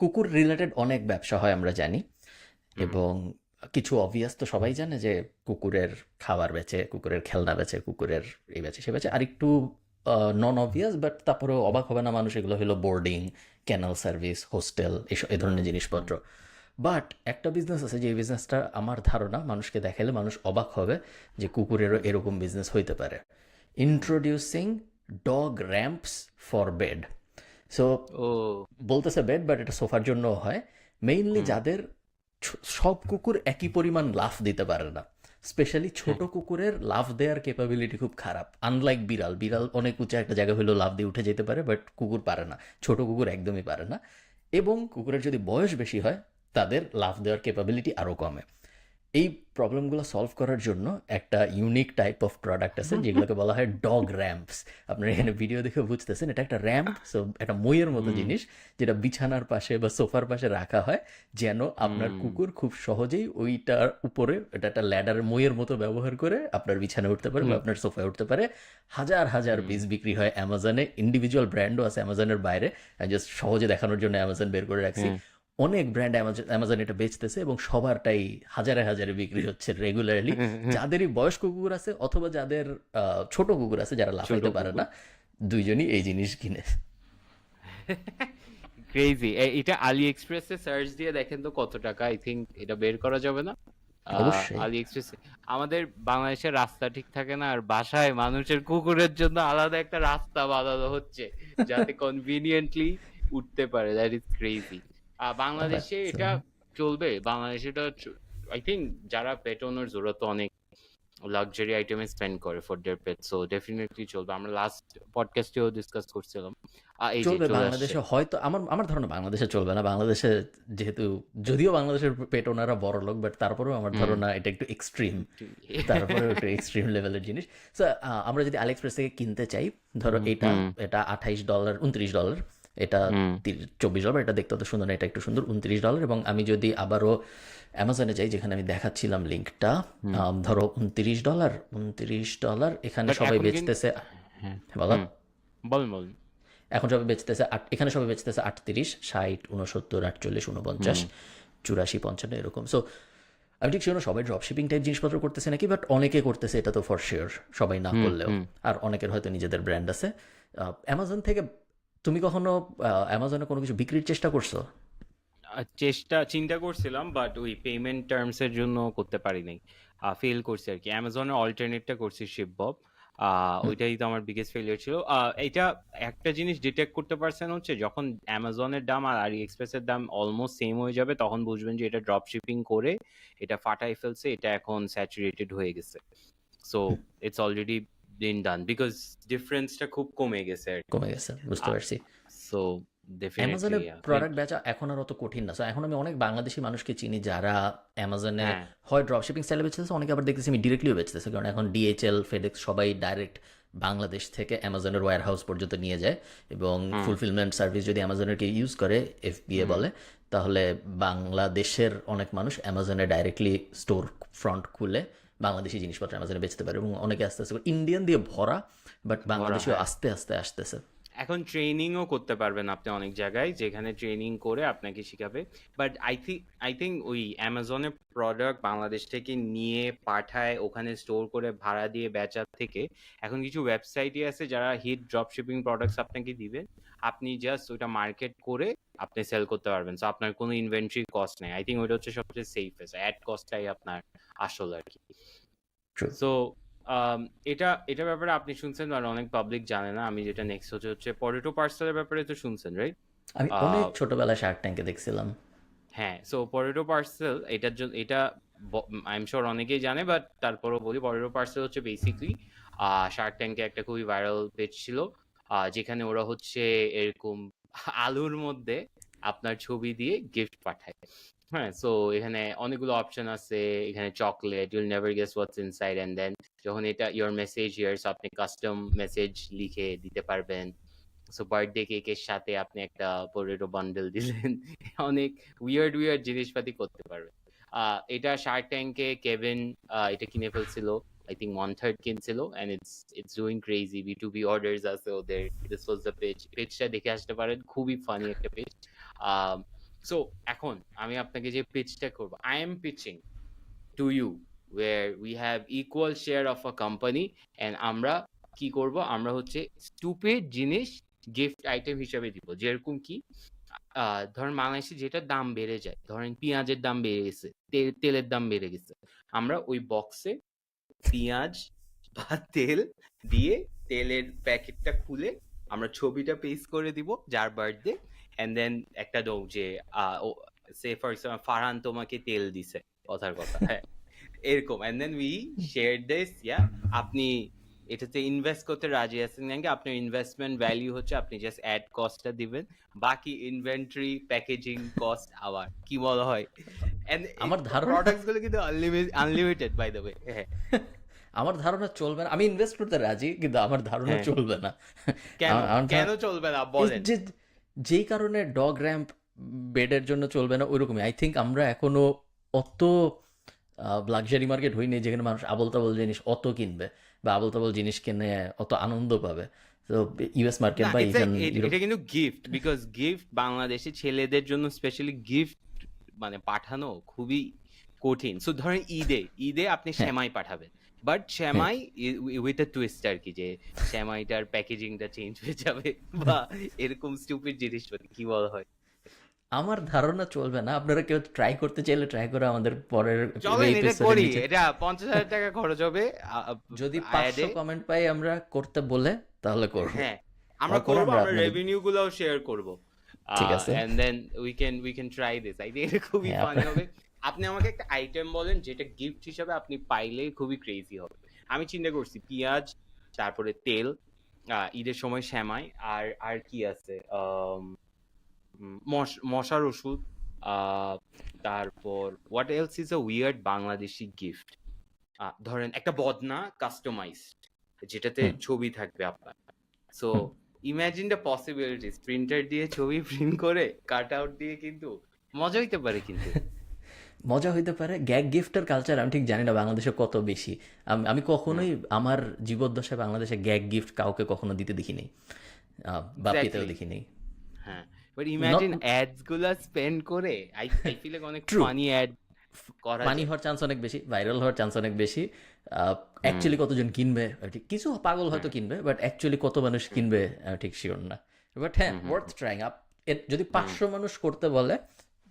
কুকুর রিলেটেড অনেক ব্যবসা হয় আমরা জানি, এবং কিছু অবভিয়াস তো সবাই জানে যে কুকুরের খাবার বেচে, কুকুরের খেলনা বেচে, কুকুরের এই বেচে সে বেচে। আর একটু নন অবভিয়াস বাট তারপরেও অবাক হবে না মানুষ, এগুলো হলো বোর্ডিং, ক্যানেল সার্ভিস, হোস্টেল, এসব এই ধরনের জিনিসপত্র। বাট একটা বিজনেস আছে যে বিজনেসটা আমার ধারণা মানুষকে দেখালে মানুষ অবাক হবে যে কুকুরেরও এরকম বিজনেস হইতে পারে। Introducing dog ramps for bed. So ও বলতেছে বেড, বাট এটা সোফার জন্য হয়। মেইনলি হুম যাদের সব কুকুর একই পরিমাণ লাফ দিতে পারে না, স্পেশালি ছোট কুকুরের লাফ দেওয়ার ক্যাপাবিলিটি খুব খারাপ। আনলাইক বিড়াল, বিড়াল অনেক উঁচা একটা জায়গা হলেও লাফ দিয়ে উঠে যেতে পারে, বাট কুকুর পারে না, ছোট কুকুর একদমই পারে না। এবং কুকুরের যদি বয়স বেশি হয় তাদের লাফ দেওয়ার ক্যাপাবিলিটি আরও কমে। এই প্রবলেমগুলো সলভ করার জন্য একটা ইউনিক টাইপ অফ প্রোডাক্ট আছে যেগুলোকে বলা হয় ডগ র্যাম্পস। আপনারা এখানে ভিডিও দেখে বুঝতেছেন এটা একটা র্যাম্প, সো একটা মইয়ের মতো হুম জিনিস যেটা বিছানার পাশে বা সোফার পাশে রাখা হয়, যেন আপনার হুম কুকুর খুব সহজেই ওইটার উপরে, এটা একটা ল্যাডার মইয়ের মতো ব্যবহার করে আপনার বিছানায় উঠতে পারে বা হুম আপনার সোফায় উঠতে পারে। হাজার হাজার হুম পিস বিক্রি হয় অ্যামাজনে, ইন্ডিভিজুয়াল ব্র্যান্ডও আছে অ্যামাজনের বাইরে। জাস্ট সহজে দেখানোর জন্য অ্যামাজন বের করে রাখছি। হুম অনেক ব্র্যান্ড অ্যামাজন এটা বেচতেছে এবং সবারটাই হাজারে হাজারে বিক্রি হচ্ছে রেগুলারলি। যাদেরই বয়স্ক কুকুর আছে অথবা যাদের ছোট কুকুর আছে যারা ছোট লাফাইতে পারে কুকুর না, দুইজনই এই জিনিস কিনে। ক্রেজি। এটা আলি এক্সপ্রেসে সার্চ দিয়ে দেখেন তো কত টাকা। আই থিংক এটা বের করা যাবে না অবশ্যই। আলি এক্সপ্রেসে। আমাদের বাংলাদেশের রাস্তা ঠিক থাকে না, আর বাসায় মানুষের কুকুরের জন্য আলাদা একটা রাস্তা বানানো হচ্ছে যাতে কনভিনিয়েন্টলি উঠতে পারে। That is crazy. বাংলাদেশে আচ্ছা, এটা চলবে, বাংলাদেশে এটা আই থিংক যারা পেট ওনার্স ওরা তো অনেক লাক্সারি আইটেমে স্পেন্ড করে for their pet, so definitely চলবে। আমরা লাস্ট পডকাস্টেও ডিসকাস করছিলাম। এই যে চলবে চলে আসছে। বাংলাদেশে হয়তো, আমার আমার ধারণা বাংলাদেশে চলবে না। বাংলাদেশে যেহেতু, যদিও বাংলাদেশের পেট ওনারা বড় লোক, বাট তারপরেও আমার হুম ধারণা এটা একটু এক্সট্রিম। তারপরেও একটু এক্সট্রিম লেভেলের জিনিস। সো আমরা যদি আলি এক্সপ্রেস থেকে কিনতে চাই, ধরো এটা হুম এটা $28, $29, এটা হুম $24, এটা দেখতে অত সুন্দর না, এটা একটু সুন্দর, $29। এবং আমি যদি আবারও অ্যামাজনে যাই যেখানে আমি দেখাচ্ছিলাম লিঙ্কটা, হুম ধরো $29, $29 এখানে বাট সবাই এখন কিন্তু বেচতেছে। হ্যাঁ বলো। হুম বলুন বলুন। এখন সবাই বেচতেছে এখানে সবাই বেচতেছে 38, 60, 69, 48, 49, হুম 84, 55 এরকম। সো আমি ঠিক শিওর না সবাই ড্রপ শিপিং টাইপ জিনিসপত্র করতেছে নাকি, বাট অনেকে করতেছে, এটা তো ফর শিওর, সবাই না হুম করলেও। হুম আর অনেকের হয়তো নিজেদের ব্র্যান্ড আছে। অ্যামাজন থেকে তুমি কখনো অ্যামাজনে কোনো কিছু বিক্রির চেষ্টা করছো? চেষ্টা চিন্তা করছিলাম, বাট ওই পেমেন্ট টার্মস এর জন্য করতে পারি নাই। ফেল করছি আর কি। অ্যামাজনের অল্টারনেটটা করছি শিপবব। হুম, ওইটাই তো আমার বিগেস্ট ফেলিয়ার ছিল। এটা একটা জিনিস ডিটেক্ট করতে পারছেন হচ্ছে যখন অ্যামাজনের দাম আর আলি এক্সপ্রেসের দাম অলমোস্ট সেম হয়ে যাবে, তখন বুঝবেন যে এটা ড্রপ শিপিং করে এটা ফাটাই ফেলছে, এটা এখন স্যাচুরেটেড হয়ে গেছে। So hmm, it's already been done because ডিফারেন্সটা খুব কমে গেছে আর কি। কমে গেছে, বুঝতে পারছি। সো ডেফিনেটলি অ্যামাজনে প্রোডাক্ট বেচা এখন আর অত কঠিন না। সো এখন আমি অনেক বাংলাদেশি মানুষকে চিনি যারা অ্যামাজনে হ্যাঁ হয় ড্রপ শিপিং স্টাইলে বেচতেছে, অনেকে আবার দেখতেছি আমি ডিরেক্টলিও বেচতেছে, কারণ এখন ডিএইচএল, ফেডেক্স সবাই ডাইরেক্ট বাংলাদেশ থেকে অ্যামাজনের ওয়্যার হাউস পর্যন্ত নিয়ে যায়। এবং হুম ফুলফিলমেন্ট সার্ভিস যদি অ্যামাজনের কেউ ইউজ করে, এফবিএ হুম বলে, তাহলে বাংলাদেশের অনেক মানুষ অ্যামাজনে ডাইরেক্টলি স্টোর ফ্রন্ট খুলে বাংলাদেশি জিনিসপত্র অ্যামাজনে বেচতে পারে। এবং অনেকে আস্তে আস্তে ইন্ডিয়ান দিয়ে ভরা, বাট ভরা, বাংলাদেশিও হ্যাঁ। আস্তে আস্তে আসতেছে। এখন ট্রেনিংও করতে পারবেন আপনি অনেক জায়গায়, যেখানে ট্রেনিং করে আপনাকে শিখাবে। বাট আই থিঙ্ক ওই অ্যামাজনের প্রোডাক্ট বাংলাদেশ থেকে নিয়ে পাঠায় ওখানে স্টোর করে ভাড়া দিয়ে বেচার থেকে এখন কিছু ওয়েবসাইটই আছে যারা হিট ড্রপ শিপিং প্রোডাক্টস আপনাকে দিবে। আপনি জাস্ট ওইটা মার্কেট করে আপনি সেল করতে পারবেন, সো আপনার কোনো ইনভেন্টরি কস্ট নেই। আই থিঙ্ক ওইটা হচ্ছে সবচেয়ে সেফেস্ট, অ্যাড কস্টটাই আপনার আসল আর কি। ট্রু। সো এটা এটার ব্যাপারে আপনি শুনছেন আর অনেক পাবলিক জানে না। আমি যেটা নেক্সট হচ্ছে পটেটো পার্সেলের ব্যাপারে তো শুনছেন, রাইট? আমি অনেক ছোটবেলায় শার্ক ট্যাঙ্কে দেখছিলাম। হ্যাঁ, সো পটেটো পার্সেল এটার জন্য এটা আই এম শিওর অনেকেই জানে, বাট তারপরও বলি। পটেটো পার্সেল হচ্ছে বেসিকলি শার্ক ট্যাঙ্কে একটা খুবই ভাইরাল পেজ ছিল, যেখানে ওরা হচ্ছে এরকম আলুর মধ্যে আপনার ছবি দিয়ে গিফট পাঠায়। হ্যাঁ, সো এখানে অনেকগুলো অপশন আছে। এখানে chocolate, you'll never guess what's inside, and then যখন এটা ইওর মেসেজ হিয়ার, সো আপনি কাস্টম মেসেজ লিখে দিতে পারবেন। সো বার্থডে কেকের সাথে আপনি একটা পটেটো বান্ডেল দিলেন। অনেক উইয়ার্ড উইয়ার্ড জিনিসপাতি করতে পারবেন। এটা শার্ক ট্যাঙ্কে কেভিন এটা কিনে ফেলছিল। আই থিঙ্ক 1/3 কিনছিল, and it's doing crazy. B2B orders আছে ওদের। This was the page. পেজটা দেখে আসতে পারেন, খুবই ফানি একটা পেজ। সো এখন আমি আপনাকে যে পিচটা করব, I am pitching to you where we have equal share of a company and আমরা কি করব, আমরা হচ্ছে স্টুপিড জিনিস গিফট আইটেম হিসেবে দিব। যেরকম কি ধরেন বাংলাদেশে যেটা দাম বেড়ে যায়, ধরেন পেঁয়াজের দাম বেড়ে গেছে, তেলের দাম বেড়ে গেছে, আমরা ওই বক্সে পেঁয়াজ বা তেল দিয়ে তেলের প্যাকেটটা খুলে আমরা ছবিটা পেস্ট করে দিব যার বার্থডে, এন্ড দেন একটা দৌ যে সে ফর এক্সাম্পল ফারহান তোমাকে তেল দিছে, কথার কথা, হ্যাঁ এরকম, and then we share this, yeah আপনি এটাতে ইনভেস্ট করতে রাজি আছেন নাকি? আপনার ইনভেস্টমেন্ট ভ্যালু হচ্ছে আপনি জাস্ট অ্যাড কস্টটা দিবেন, বাকি ইনভেন্টরি প্যাকেজিং কস্ট আবার কি বলা হয়, এন্ড আমার ধারণা প্রোডাক্টস গুলো কিন্তু আনলিমিটেড বাই দ্য ওয়ে। হ্যাঁ আমার ধারণা চলবে না, আমি ইনভেস্ট করতে রাজি, কিন্তু আমার ধারণা হ্যাঁ চলবে না। কেন আমার কেন ধারণা চলবে না এই বলেন? যে যেই কারণে ডগ র্যাম্প বেডের জন্য চলবে না ওইরকমই আই থিঙ্ক আমরা এখনো অত লাক্সারি মার্কেট হইনি যেখানে মানুষ আবল তাবল জিনিস অত কিনবে বা আবল তাবল জিনিস কিনে অত আনন্দ পাবে। তো ইউএস মার্কেট না, বা ইভেন ইউরোপ, এটা কিন্তু গিফট, বিকজ গিফট বাংলাদেশে ছেলেদের জন্য স্পেশালি গিফট মানে পাঠানো খুবই কঠিন। সো ধরেন ঈদে আপনি হ্যাঁ সেমাই পাঠাবেন, বাট হ্যাঁ সেমাই উইথ আ টুইস্ট আর কি, যে সেমাইটার প্যাকেজিংটা চেঞ্জ হয়ে যাবে বা এরকম স্টুপিড জিনিসপাতি কি বলা হয়। আমার ধারণা চলবে না। আপনারা কেউ ট্রাই করতে চাইলে ট্রাই করে আমাদের পরের চলেন এটা এপিসোডের করি, নিচে, এটা 50,000 টাকা খরচ হবে যদি অ্যাডে। 500 কমেন্ট পাই আমরা করতে বলে তাহলে করবো। হ্যাঁ আমরা আমরা করে করবো, আমরা আমরা আপনাদের, রেভিনিউ গুলোও শেয়ার করবো, ঠিক আছে and then we can try this. I think এটা খুবই হ্যাঁ ফানি আপনার, হবে। আপনি আমাকে একটা আইটেম বলেন যেটা গিফট হিসাবে আপনি পাইলে খুবই ক্রেজি হবে। আমি চিন্তা করছি পেঁয়াজ, তারপরে তেল, ঈদের সময় সেমাই, আর আর কি আছে, মশার ওষুধ, আহ, তারপর what else is a weird Bangladeshi gift, ধরেন একটা বদনা কাস্টমাইজড যেটাতে হুম ছবি থাকবে আপনার। So hmm. Imagine the possibilities, printer দিয়ে ছবি প্রিন্ট করে কাট আউট দিয়ে, কিন্তু মজা হইতে পারে কিন্তু। মজা হইতে পারে। গ্যাগ গিফটের কালচার আমি ঠিক জানি না বাংলাদেশে কত বেশি। আমি হুম কখনোই আমার জীবদ্দশায় বাংলাদেশে গ্যাগ গিফট কাউকে কখনো দিতে দেখিনি, বা পেতেও এক্স্যাক্টলি, দেখিনি। হ্যাঁ বাট নট ইমাজিন অ্যাডস গুলা স্পেন্ড করে, আই আই ফিল লাইক অনেক ট্রু, ফানি অ্যাড করা পানি যায়। হওয়ার চান্স অনেক বেশি, ভাইরাল হওয়ার চান্স অনেক বেশি। হুম অ্যাকচুয়ালি কতজন কিনবে ঠিক, কিছু পাগল হয়তো হুম কিনবে, বাট অ্যাকচুয়ালি কত মানুষ হুম কিনবে ঠিক শিওর না। বাট হ্যাঁ, হুম হুম ওয়ার্থ ট্রাইং আপ। যদি হুম 500 মানুষ করতে বলে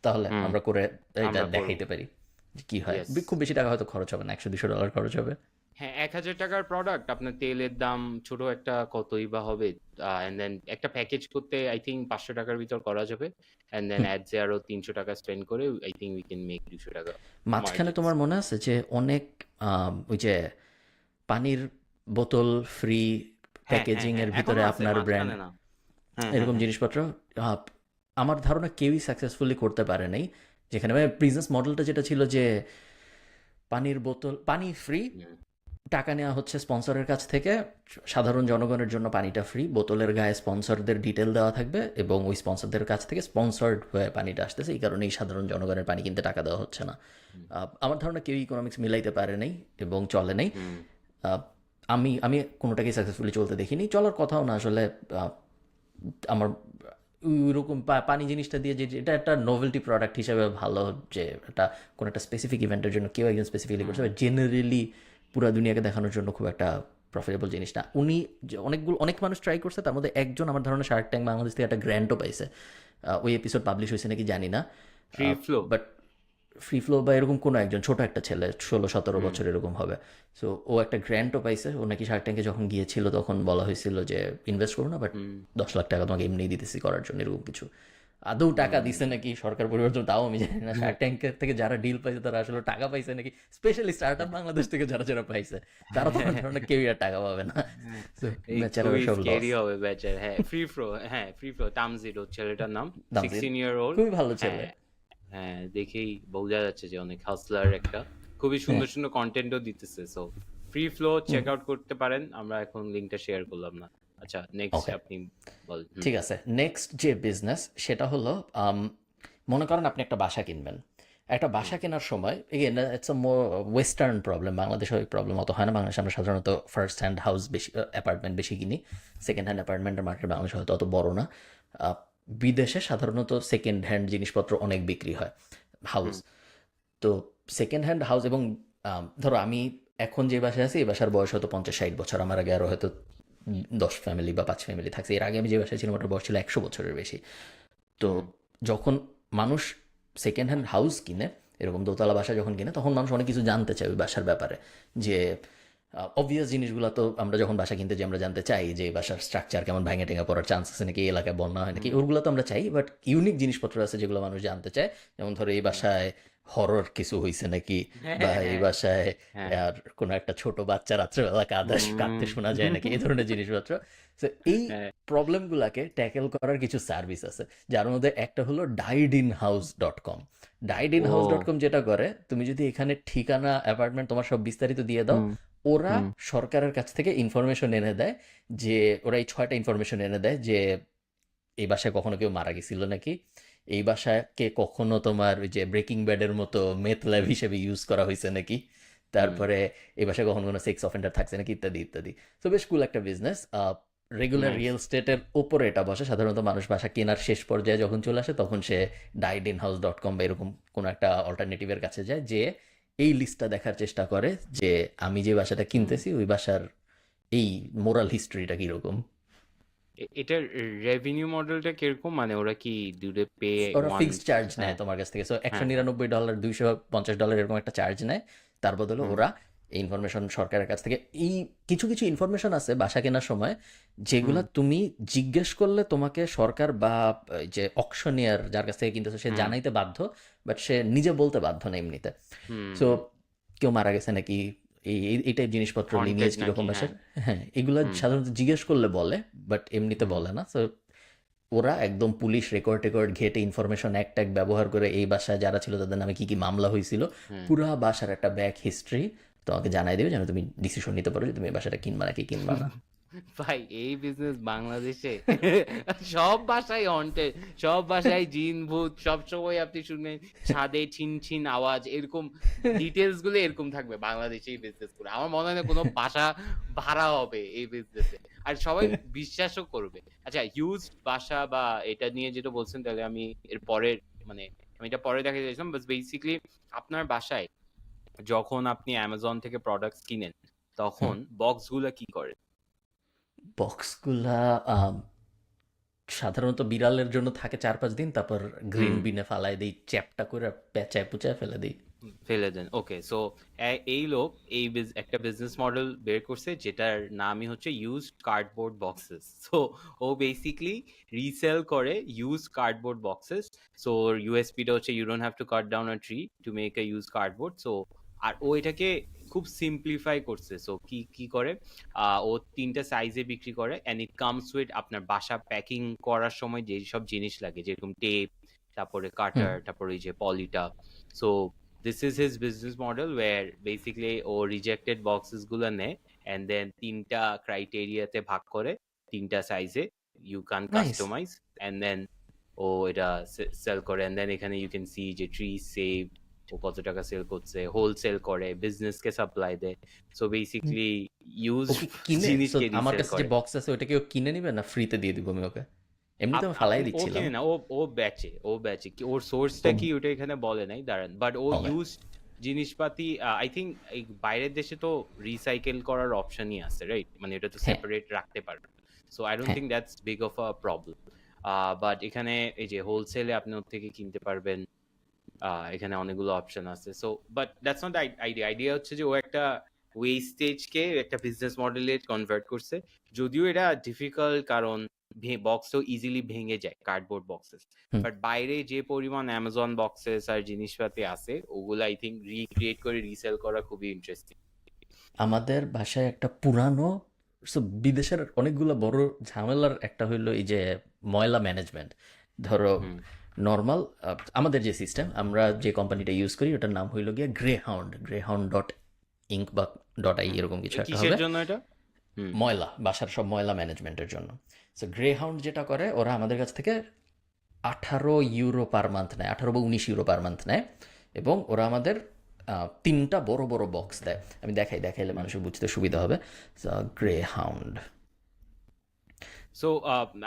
তাহলে হুম, আমরা করে এটা আমরা করবো, দেখাইতে পারি যে কি হয়। ইয়েস। খুব বেশি টাকা হয়তো খরচ হবে না, $100-200 খরচ হবে। হ্যাঁ 1,000 টাকার প্রোডাক্ট, আপনার তেলের দাম ছোট একটা কতই বা হবে, এন্ড দেন একটা প্যাকেজ করতে আই থিঙ্ক 500 টাকার ভিতর করা যাবে, এন্ড দেন হুম। অ্যাডসে আরো 300 টাকা স্পেন্ড করে I think we can make 200 টাকা মাঝখানে মার্জিনস। তোমার মনে আছে যে অনেক ওই যে পানির বোতল ফ্রি হ্যাঁ হ্যাঁ প্যাকেজিং হ্যাঁ এর ভিতরে এখনো আছে, আপনার ব্র্যান্ড, মাঝখানে না। হ্যাঁ হ্যাঁ এরকম হ্যাঁ জিনিসপত্র আহ, আমার ধারণা কেউই সাকসেসফুলি করতে পারে নাই। যেখানে মানে বিজনেস মডেলটা যেটা ছিল যে পানির বোতল পানি ফ্রি, হুম টাকা নেওয়া হচ্ছে স্পন্সরের কাছ থেকে, সাধারণ জনগণের জন্য পানিটা ফ্রি, বোতলের গায়ে স্পন্সরদের ডিটেল দেওয়া থাকবে এবং ওই স্পন্সরদের কাছ থেকে স্পন্সর্ড হয়ে পানিটা আসতেছে, এই কারণেই সাধারণ জনগণের পানি কিনতে টাকা দেওয়া হচ্ছে না। হুম আমার ধারণা কেউ ইকোনমিক্স মিলাইতে পারে নাই এবং চলে নাই। হুম আহ, আমি আমি কোনোটাকেই সাকসেসফুলি চলতে দেখিনি, চলার কথাও না আসলে। আহ, আমার ওইরকম পানি জিনিসটা দিয়ে যে এটা একটা নোভেলটি প্রোডাক্ট হিসেবে ভালো, যে এটা কোনো একটা স্পেসিফিক ইভেন্টের জন্য কেউ একজন স্পেসিফিকলি করছে, জেনারেলি পুরো দুনিয়াকে দেখানোর জন্য খুব একটা প্রফিটেবল জিনিস না। উনি অনেক মানুষ ট্রাই করছে, তার মধ্যে একজন আমার ধারণা শার্ক ট্যাঙ্ক বাংলাদেশ থেকে একটা গ্র্যান্টও পাইছে। ওই এপিসোড পাবলিশ হয়েছে নাকি জানি না, free flow. But free flow বা এরকম কোনো একজন ছোট একটা ছেলে 16-17 হুম বছর এরকম হবে। সো ও একটা গ্র্যান্টও পাইছে। ও নাকি শার্ক ট্যাঙ্কে যখন গিয়েছিল তখন বলা হয়েছিল যে ইনভেস্ট করো না, বাট হুম 10 লাখ টাকা তোমাকে এমনি দিতেছি করার জন্য, এরকম কিছু। আদৌ টাকা হুম দিছে নাকি সরকার পরিবর্তন তাও আমি জানি না। শার্ক ট্যাঙ্কের থেকে যারা ডিল পাইছে তারা আসলে টাকা পাইছে নাকি, স্পেশালি স্টার্ট আপ বাংলাদেশ থেকে যারা যারা পাইছে তারা তো আমার ধারণা কেউই আর টাকা পাবে না। হ্যাঁ, সো এই বেচারারা খুবই সব লস। স্কেরি হবে বেচার। হ্যাঁ ফ্রি ফ্লো, হ্যাঁ ফ্রি ফ্লো, তামজিদ ওর ছেলেটার নাম, দামজিদ 16 year old। খুবই ভালো ছেলে। হ্যাঁ হ্যাঁ দেখেই বোঝা যাচ্ছে যে অনেক হাসলার একটা, খুবই হ্যাঁ সুন্দর সুন্দর কন্টেন্টও দিতেছে। সো ফ্রি ফ্লো হুম চেক আউট করতে পারেন, আমরা এখন লিঙ্কটা শেয়ার করলাম না। আচ্ছা নেক্সট ওকে আপনি বলেন। ঠিক আছে। নেক্সট যে বিজনেস সেটা হলো, মনে করেন আপনি একটা বাসা কিনবেন। একটা হুম বাসা কেনার সময় again it's a more western problem, বাংলাদেশে ওই প্রবলেম অত হয় না। বাংলাদেশে আমরা সাধারণত ফার্স্ট হ্যান্ড হাউস বেশি, অ্যাপার্টমেন্ট বেশি কিনি। সেকেন্ড হ্যান্ড অ্যাপার্টমেন্টের মার্কেট বাংলাদেশে হয়তো অত বড় না। বিদেশে সাধারণত সেকেন্ড হ্যান্ড জিনিসপত্র অনেক বিক্রি হয়, হাউস। হুম তো সেকেন্ড হ্যান্ড হাউস, এবং ধরো আমি এখন যে বাসায় আছি এই বাসার বয়স হয়তো 50-60 বছর, আমার আগে আরও হয়তো 10 ফ্যামিলি বা 5 ফ্যামিলি থাকছে। এর আগে আমি যে বাসায় ছিলাম ওটার বয়স ছিল 100 বছরের বেশি। তো হুম যখন মানুষ সেকেন্ড হ্যান্ড হাউস কিনে, এরকম দোতলা বাসা যখন কিনে, তখন মানুষ অনেক কিছু জানতে চায় ওই বাসার ব্যাপারে। যে অবভিয়াস জিনিসগুলো তো আমরা যখন বাসা কিনতে যাই আমরা জানতে চাই যে বাসার স্ট্রাকচার কেমন, ভেঙে টেঙে পড়ার চান্স আছে নাকি, এই এলাকায় বন্যা হয় নাকি, হুম ওগুলো তো আমরা চাই। বাট ইউনিক জিনিসপত্র আছে যেগুলো মানুষ জানতে চায়, যেমন ধরো এই হুম। বাসায় হরর কিছু হয়েছে নাকি, হ্যাঁ বা হ্যাঁ এই হ্যাঁ বাসায় হ্যাঁ। আর কোনো একটা ছোট বাচ্চা রাত্রেবেলা হুম কাঁদতে শোনা যায় নাকি, এই ধরনের জিনিসপত্র। তো এই হ্যাঁ। প্রবলেমগুলোকে ট্যাকেল করার কিছু সার্ভিস আছে, যার মধ্যে একটা হলো diedinhouse.com। ও diedinhouse.com যেটা করে, তুমি যদি এখানে ঠিকানা, অ্যাপার্টমেন্ট, তোমার সব বিস্তারিত দিয়ে দাও, হুম ওরা হুম সরকারের কাছ থেকে ইনফরমেশন এনে দেয়। যে ওরা এই 6টা ইনফরমেশন এনে দেয় যে এই বাসায় কখনো কেউ মারা গেছিল নাকি, এই বাসাকে কখনো তোমার ওই যে ব্রেকিং ব্যাডের মতো মেথ ল্যাব হিসেবে ইউজ করা হয়েছে নাকি, হুম তারপরে এই বাসায় কখনো কোনো সেক্স অফেন্ডার থাকছে নাকি, ইত্যাদি ইত্যাদি। তো বেশ কুল একটা বিজনেস। Regular nice. রিয়েল স্টেটের ওপরে এটা বসে। সাধারণত মানুষ বাসা কেনার শেষ পর্যায়ে যখন চলে আসে তখন সে diedinhouse.com বা এরকম কোনো একটা অল্টারনেটিভের কাছে যায়, যে এই লিস্টটা দেখার চেষ্টা করে যে আমি যে বাসাটা হুম কিনতেছি ওই বাসার এই মোরাল হিস্ট্রিটা কীরকম। এটার রেভিনিউ মডেলটা কিরকম, মানে ওরা কি ডু দে পে ওরা ওয়ান্স? ফিক্সড চার্জ নেয় হ্যাঁ তোমার কাছ থেকে। সো হ্যাঁ হ্যাঁ। $199, $250 এরকম একটা চার্জ নেয়। তার বদলে হুম ওরা এই ইনফরমেশন সরকারের কাছ থেকে, এই কিছু কিছু ইনফরমেশন আছে বাসা কেনার সময় হুম যেগুলা তুমি জিজ্ঞেস করলে তোমাকে সরকার বা এই যে অকশনিয়ার যার কাছ থেকে কিনতেছো সে হুম জানাইতে বাধ্য, বাট সে নিজে বলতে বাধ্য না এমনিতে। হুম সো হুম। কেউ মারা গেছে নাকি, এই টাইপ জিনিসপত্র, হন্টেড লিনিয়েজ নাকি, কিরকম হ্যাঁ। বাসার, হ্যাঁ, এগুলা হুম সাধারণত জিজ্ঞেস করলে বলে, বাট এমনিতে হুম বলে না। সো ওরা একদম পুলিশ রেকর্ড টেকর্ড ঘেটে ইনফরমেশন এক ট্যাগ ব্যবহার করে এই বাসায় যারা ছিল তাদের নামে কি কি মামলা হয়েছিল, হুম। পুরা বাসার একটা ব্যাক হিস্ট্রি তোমাকে জানাই দেবে, যেন তুমি ডিসিশন নিতে পারো যে তুমি এই বাসাটা কিনবা নাকি কিনবা না। ভাই এই বিজনেস বাংলাদেশে সব বাসায় হন্টেড, সব বাসায় জিন ভূত, সব সময় আপনি শুনবেন ছাদে ছিন ছিন আওয়াজ, এরকম ডিটেলস গুলো এরকম থাকবে বাংলাদেশে এই বিজনেস করে। আমার মনে হয় না কোনো বাসা ভাড়া হবে এই বিজনেসে, আর সবাই বিশ্বাসও করবে। আচ্ছা, ইউজ বাসা বা এটা নিয়ে যেটা বলছেন, তাহলে আমি এর পরের, মানে আমি এটা পরে দেখা যাইছিলাম, বাট বেসিক্যালি আপনার বাসায় যখন আপনি অ্যামাজন থেকে প্রোডাক্টস কিনেন তখন বক্স গুলা কি করে? বক্সগুলা সাধারণত বিড়ালের জন্য থাকে 4-5 দিন, তারপর গ্রিন হুম বিনে ফালাই দিই, চ্যাপটা করে পেঁচায় পুচায় ফেলে দিই। ফেলে দেন। ওকে, সো এই লোক এই একটা বিজনেস মডেল বের করছে যেটার নামই হচ্ছে ইউজড কার্ডবোর্ড বক্সেস। সো ও বেসিকলি রিসেল করে ইউজড কার্ডবোর্ড বক্সেস। সো ইউএসপিটা হচ্ছে you don't have to cut down a tree to make a use cardboard. So আর ও এটাকে খুব সিম্পলিফাই করছে। সো কি কি করে, ও 3টা সাইজে বিক্রি করে, এন্ড ইট কামস উইথ আপনার বাসা প্যাকিং করার সময় যে সব জিনিস লাগে, যেরকম টেপ, তারপরে হুম, কাটার, তারপরে এই যে পলিটা। So this is his business model where basically ও rejected boxes গুলো নেয় and then 3টা ক্রাইটেরিয়াতে ভাগ করে, 3টা সাইজে you can nice. customize, and then ও এটা সেল করে, and then এখানে you can see যে ট্রি সেভড, ও কত টাকা সেল করছে, হোলসেল করে, বিজনেস কে সাপ্লাই দেয়। সো বেসিক্যালি ও ইউজ কি কিনে? সো জিনিসকে আমার রিসেল কাছে যে করে। বক্স আছে ওটা কি ও কিনে নিবে না ফ্রিতে দিয়ে দিব আমি ওকে? এমনিতে আমি ফালাই আপনি ও দিচ্ছিলাম। কিনে না, ও বেচে, কি ওর সোর্সটা ও, কি ওটা এখানে বলে নাই, দাঁড়ান, বাট ও ওকে, ইউজ জিনিসপাতি, আই থিঙ্ক এই বাইরের দেশে তো রিসাইকেল করার অপশনই আছে, রাইট? মানে এটা তো হ্যাঁ, সেপারেট রাখতে পারবে। সো আই ডোন্ট হ্যাঁ। Think that's big of a problem. But এখানে এই যে হোলসেলে আপনি ওর থেকে কিনতে পারবেন, এখানে অনেকগুলো অপশন আছে। So but that's not the idea. Idea হচ্ছে যে ও একটা ওয়েস্টেজকে একটা বিজনেস মডেলে কনভার্ট করছে। যদিও এটা ডিফিকাল্ট, কারণ বক্স তো ইজিলি ভেঙে যায়, কার্ডবোর্ড বক্সেস। হুম। বাট বাইরে যে পরিমাণ অ্যামাজন বক্সেস আর জিনিসপাতি আছে, ওগুলো আই থিঙ্ক রিক্রিয়েট করে রিসেল করা খুবই ইন্টারেস্টিং। আমাদের বাসায় একটা পুরানো, সো বিদেশের অনেকগুলো বড় ঝামেলার একটা হইলো এই যে ময়লা ম্যানেজমেন্ট। ধরো হুম নর্মাল আমাদের যে সিস্টেম, আমরা যে কোম্পানিটা ইউজ করি ওটার নাম হইলো গিয়ে গ্রেহাউন্ড বা .আই হুম। এরকম কিছু একটা কিসের হবে। জন্য এটা? হুম ময়লা, বাসার সব ময়লা ম্যানেজমেন্টের জন্য। সো গ্রেহাউন্ড যেটা করে, ওরা আমাদের কাছ থেকে 18 ইউরো পার মান্থ নেয়, 18 বা 19 ইউরো পার মান্থ নেয়, এবং ওরা আমাদের 3টা বড় বড় বক্স দেয়। আমি দেখাইলে হুম মানুষের বুঝতে সুবিধা হবে। গ্রে হাউন্ড, সো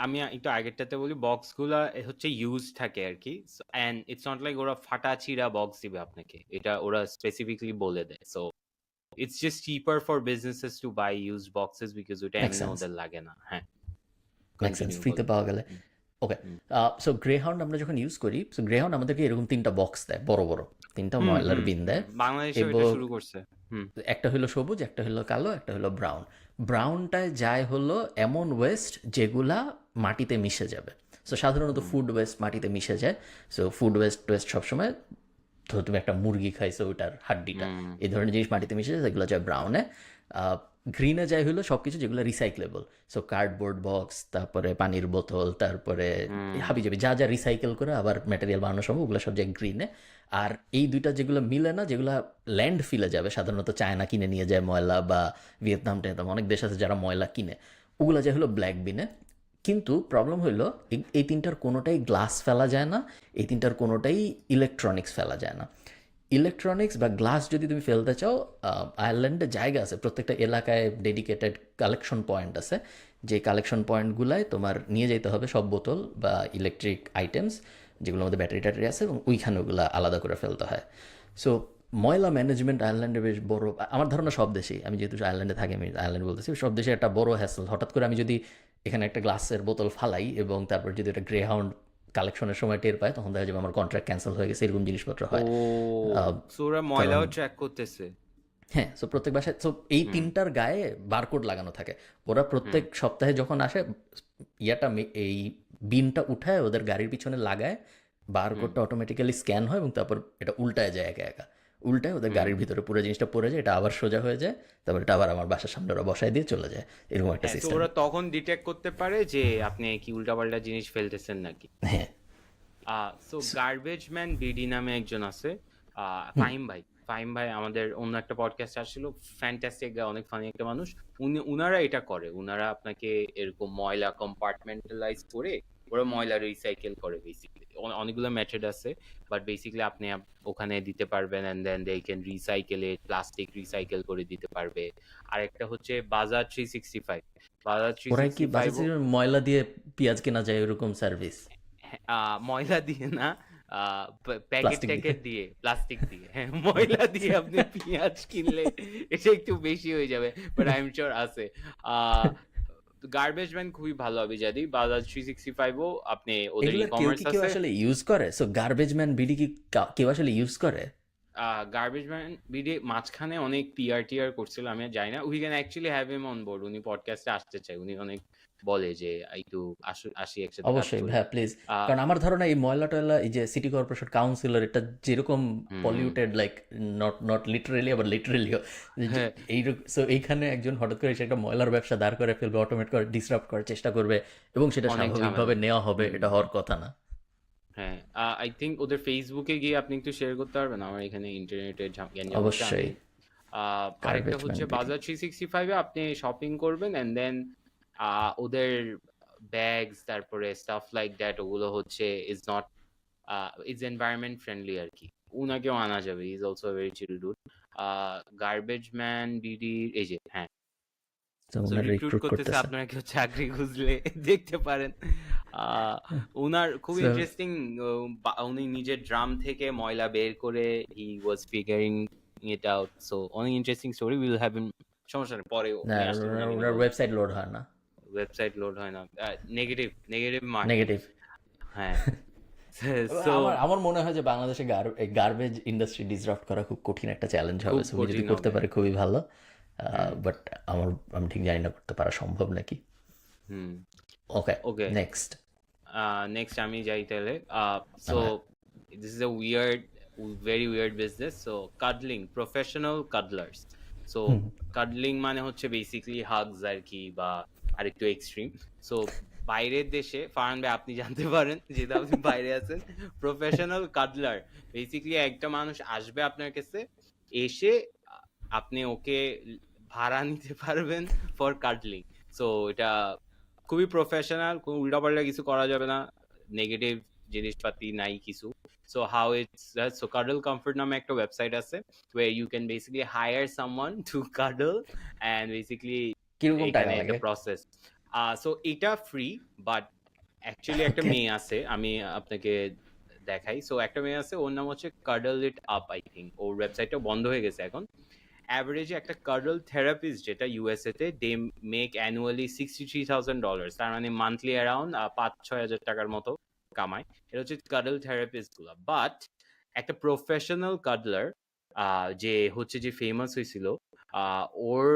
আমি একটু আগেরটাতে বলি, বক্সগুলা হচ্ছে ইউজ থাকে আর কি, এন্ড ইটস নট লাইক ওরা ফাটা চিরা বক্স দিবে আপনাকে, এটা ওরা স্পেসিফিকলি বলে দেয়। So it's just cheaper for businesses to buy use boxes, because ওটা মেক এমনি সেন্স, ওদের লাগে না। হ্যাঁ, মেক সেন্স, কন্টিনিউ ফ্রিতে বলেন। পাওয়া গেলে। হুম, ওকে, হুম, সো গ্রেহাউন্ড আমরা যখন ইউজ করি, সো গ্রেহাউন্ড আমাদেরকে এরকম 3টা বক্স দেয়, বড় বড় 3টা হুম, ময়লার হুম, বিন হুম। দেয়। বাংলাদেশেও এটা এবং শুরু করছে। হুম, একটা হলো সবুজ, একটা হলো কালো, একটা হলো ব্রাউন। ব্রাউনটায় যায় হলো এমন ওয়েস্ট যেগুলা মাটিতে মিশে যাবে। সো সাধারণত হুম, ফুড ওয়েস্ট মাটিতে মিশে যায়। সো ফুড ওয়েস্ট সবসময়, ধরো তুমি একটা মুরগি খাইছো, ওটার হাড্ডিটা, হুম, এই ধরনের জিনিস মাটিতে মিশে যায়, সেগুলো যায় ব্রাউনে। গ্রিনে যায় হলো সব কিছু যেগুলো রিসাইকেলেবল। সো কার্ডবোর্ড বক্স, তারপরে পানির বোতল, তারপরে হুম, হাবিজাবি যা যা রিসাইকেল করে আবার ম্যাটেরিয়াল বানানো সম্ভব, ওগুলো সব যায় গ্রিনে। আর এই দুইটা যেগুলো মিলে না, যেগুলো ল্যান্ড ফিলে যাবে, সাধারণত চায়না কিনে নিয়ে যায় ময়লা, বা ভিয়েতনাম টেতনাম অনেক দেশ আছে যারা ময়লা কিনে, ওগুলো যায় হলো ব্ল্যাক বিনে। কিন্তু প্রবলেম হইলো এই 3টার কোনোটাই গ্লাস ফেলা যায় না, এই 3টার কোনোটাই ইলেকট্রনিক্স ফেলা যায় না। ইলেকট্রনিক্স বা গ্লাস যদি তুমি ফেলতে চাও, আয়ারল্যান্ডে জায়গা আছে, প্রত্যেকটা এলাকায় ডেডিকেটেড কালেকশন পয়েন্ট আছে, যে কালেকশন পয়েন্টগুলায় তোমার নিয়ে যেতে হবে সব বোতল বা ইলেকট্রিক আইটেমস, যেগুলোর মধ্যে ব্যাটারি ট্যাটারি আছে, এবং ওইখানে ওগুলো আলাদা করে ফেলতে হয়। সো ময়লা ম্যানেজমেন্ট আয়ারল্যান্ডে বেশ বড়, আমার ধারণা সব দেশেই, আমি যেহেতু আয়ারল্যান্ডে থাকি আমি আয়ারল্যান্ড বলতেছি, সব দেশে একটা বড় হ্যাসেল। হঠাৎ করে আমি যদি এখানে একটা গ্লাসের বোতল ফালাই এবং তারপর যদি এটা গ্রে হাউন্ড কালেকশনের সময় টের পায়, তখন দেখা যাবে আমার কন্ট্রাক্ট ক্যান্সেল হয়ে গেছে, এরকম জিনিসপত্র ও, হয়। আহ, সো ওরা কারণ ময়লাও ট্র্যাক করতেছে। হ্যাঁ, সো প্রত্যেক বাসায়, সো এই হুম, 3টার গায়ে বারকোড লাগানো থাকে। ওরা হুম, প্রত্যেক সপ্তাহে যখন আসে, এই বিনটা উঠায় ওদের গাড়ির পিছনে লাগায়, হুম, বারকোডটা অটোমেটিক্যালি স্ক্যান হয় এবং তারপর এটা উল্টায় যায় একা একা, উল্টায় ওদের হুম। গাড়ির ভিতরে পুরো জিনিসটা পড়ে যায়, এটা আবার সোজা হয়ে যায়, তারপর এটা আবার আমার বাসার সামনে ওরা বসায় দিয়ে চলে যায়, এরকম একটা হ্যাঁ, তো সিস্টেম। ওরা তখন ডিটেক্ট করতে পারে যে আপনি কি উল্টাপাল্টা জিনিস ফেলতেছেন নাকি। হ্যাঁ। সো গার্বেজ ম্যান বিডি নামে একজন আছে, ফাহিম ভাই। ফাহিম ভাই আমাদের অন্য একটা পডকাস্ট আসছিল, ফ্যান্টাস্টিক, অনেক ফানি একটা মানুষ। উনারা এটা করে, উনারা আপনাকে এরকম ময়লা কম্পার্টমেন্টালাইজ করে ওরা ময়লা রিসাইকেল করে বেসিক্যালি। অনেকগুলো মেথড আছে, বাট বেসিক্যালি আপনি ওখানে দিতে পারবেন, and then they can recycle it, plastic recycle করে দিতে পারবে। আর একটা হচ্ছে বাজার 365। বাজার থ্রি ওরাই কি সিক্সটি ফাইভ বাসে ময়লা দিয়ে পেঁয়াজ কেনা যায় এরকম সার্ভিস? ময়লা দিয়ে না, প্যাকেট প্লাস্টিক দিয়ে? ট্যাকেট দিয়ে, প্লাস্টিক দিয়ে। হ্যাঁ, ময়লা দিয়ে আচ্ছা। আপনি পেঁয়াজ কিনলে এটা একটু বেশি হয়ে যাবে, বাট আই এম শিওর আছে। গার্বেজ ম্যান খুবই ভালো হবে, যদি বাজাজ 365ও আপনি ওদের ই এগুলোর কেউ কমার্স কি কেউ আছে। আসলে ইউজ করে? সো গার্বেজ ম্যান বিডি কি কেউ আসলে ইউজ করে? গার্বেজ ম্যান ভিডিও মাঝখানে অনেক পিআর টিআর করছিল, আমি আর জানি না। We can actually have him on board, উনি পডকাস্টে আসতে চাই, উনি অনেক বলে যে একটু আসি একসাথে কাজ অবশ্যই করি। ভাইয়া, প্লিজ। আহ, কারণ আমার ধারণা এই ময়লা টয়লা, এই যে সিটি কর্পোরেশন কাউন্সিলর, এটা যেরকম hmm, polluted, like not not literally আবার লিটারেলিও, হ্যাঁ, এই, সো এইখানে একজন হঠাৎ করে এসে একটা ময়লার ব্যবসা দাঁড় করে ফেলবে, অটোমেট করে ডিসরাপ্ট করার চেষ্টা করবে, এবং সেটা অনেক ঝামেলা। স্বাভাবিকভাবে নেওয়া হবে, হুম, এটা হওয়ার কথা না। হ্যাঁ, আই থিঙ্ক ওদের ফেসবুকে গিয়ে আপনি একটু শেয়ার করতে পারবেন, আমার এখানে ইন্টারনেটের গ্যাঞ্জাম হচ্ছে। আমি অবশ্যই। আরেকটা গার্বেজ ম্যান হচ্ছে বিডি। বাজার 365-এ আপনি শপিং করবেন, এন্ড দেন ওদের ব্যাগস, তারপরে স্টাফ লাইক দ্যাট, ওগুলো হচ্ছে is not is environment friendly আর কি। উনাকেও আনা যাবে, is also very chill dude. Garbage man BD, এই যে, হ্যাঁ, তো সো ওনারা রিক্রুট রিক্রুট করতেছে, করতেছে। আপনারা কেউ চাকরি খুঁজলে দেখতে পারেন। আহ, উনার খুব সো ইন্টারেস্টিং। উনি নিজের ড্রাম থেকে ময়লা বের করে হি ওয়াজ ফিগারিং ইট আউট, সো অনেক ইন্টারেস্টিং স্টোরি। উইল হ্যাভ হিম, সমস্যা নেই, পরে না, উনি আসলে উনাকে ওনার বলবো। ওয়েবসাইট লোড হয় না। ওয়েবসাইট লোড হয় না, নেগেটিভ নেগেটিভ মার্কেটিং। নেগেটিভ। হ্যাঁ, সো আমার আমার মনে হয় যে বাংলাদেশে গার্বেজ ইন্ডাস্ট্রি ডিসরাপ্ট করা খুব কঠিন একটা চ্যালেঞ্জ হবে। খুব সো উনি যদি কঠিন করতে হবে। পারে খুবই ভালো, হুম, বাট আমি ঠিক জানি না করতে পারা সম্ভব নাকি। হুম, ওকে, ওকে। নেক্সট। নেক্সট আমি যাই তাহলে। So this is a weird, very weird business. So cuddling, professional cuddlers. So cuddling মানে হচ্ছে বেসিক্যালি হাগস আর কি, বা আরেকটু এক্সট্রিম। সো বাইরের দেশে, ফারহান ভাই আপনি জানতে পারেন যেহেতু আপনি বাইরে আছেন, প্রফেশনাল কাডলার বেসিক্যালি একটা মানুষ আসবে আপনার কাছে, এসে আপনি ওকে ভাড়া নিতে পারবেন ফর কাডলিং। সো এটা খুবই প্রফেশনাল, কোনো উল্টাপাল্টা কিছু করা যাবে না, নেগেটিভ জিনিসপাতি নাই কিছু। So how it's, so cuddle comfort নামে একটা ওয়েবসাইট আছে, where you can basically hire someone to cuddle, and basically কিরকম টাকা এখানে একটা লাগে? প্রসেস। সো এটা ফ্রি, বাট অ্যাকচুয়ালি একটা ওকে মেয়ে আছে, আমি আপনাকে দেখাই। সো একটা মেয়ে আছে, ওর নাম হচ্ছে কার্ডল ইট আপ, আই থিঙ্ক। ওর ওয়েবসাইটটা বন্ধ হয়ে গেছে এখন। অ্যাভারেজে একটা কার্ডল থেরাপিস্ট, যেটা ইউএসএ তে, দে মেক অ্যানুয়ালি $63,000, তার মানে মান্থলি অ্যারাউন্ড 5-6 হাজার টাকার মতো কামায়। এটা হচ্ছে কার্ডল থেরাপিস্ট গুলা। বাট একটা প্রফেশনাল কাডলার, যে হচ্ছে যে ফেমাস হয়েছিল, ওর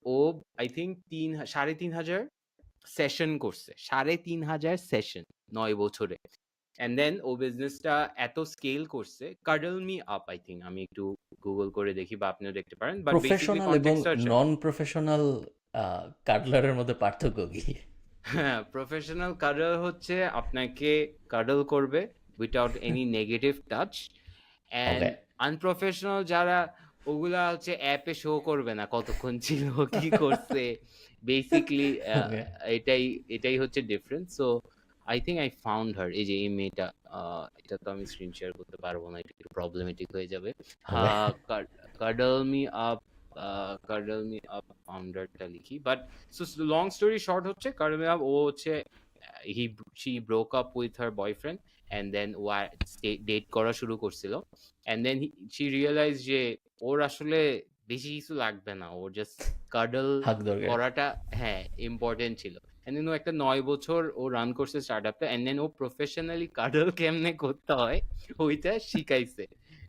ও আই থিঙ্ক 3,500 সেশন করছে, 3,500 সেশন 9 বছরে। অ্যান্ড দেন ও বিজনেসটা এত স্কেল করছে, cuddle me up, I think. আমি একটু গুগল করে দেখি, বা আপনিও দেখতে পারেন, বাট বেসিকলি প্রফেশনাল এবং কনটেক্সট হচ্ছে, নন প্রফেশনাল কাটলারের মধ্যে পার্থক্য কি? হ্যাঁ, প্রফেশনাল কাডল হচ্ছে আপনাকে কাডল করবে without any negative touch, and okay unprofessional যারা, ওগুলা হচ্ছে অ্যাপে শো করবে না কতক্ষণ ছিল, কি করছে, বেসিকলি। ওকে এটাই এটাই হচ্ছে difference. So I think I found her, এই যে এই মেয়েটা। এটা তো আমি স্ক্রিন শেয়ার করতে পারবো না, এটা একটু প্রবলেমেটিক হয়ে যাবে। Okay cuddle me up, cuddle me up ফাউন্ডারটা লিখি। But so long story short হচ্ছে, কাডল মি আপ, ও হচ্ছে he she broke up with her boyfriend, and then ও ডেট করা শুরু করছিল, অ্যান্ড দেন শি রিয়েলাইজ যে ওর আসলে বেশি কিছু লাগবে না, ওর জাস্ট কাডল হাক দরকার করাটা, হ্যাঁ, ইম্পর্টেন্ট ছিল। অ্যান্ড দেন ও একটা 9 বছর ও রান করছে স্টার্ট আপটা, অ্যান্ড দেন ও প্রফেশনালি কাডল কেমনে করতে হয় ওইটা শিখাইছে।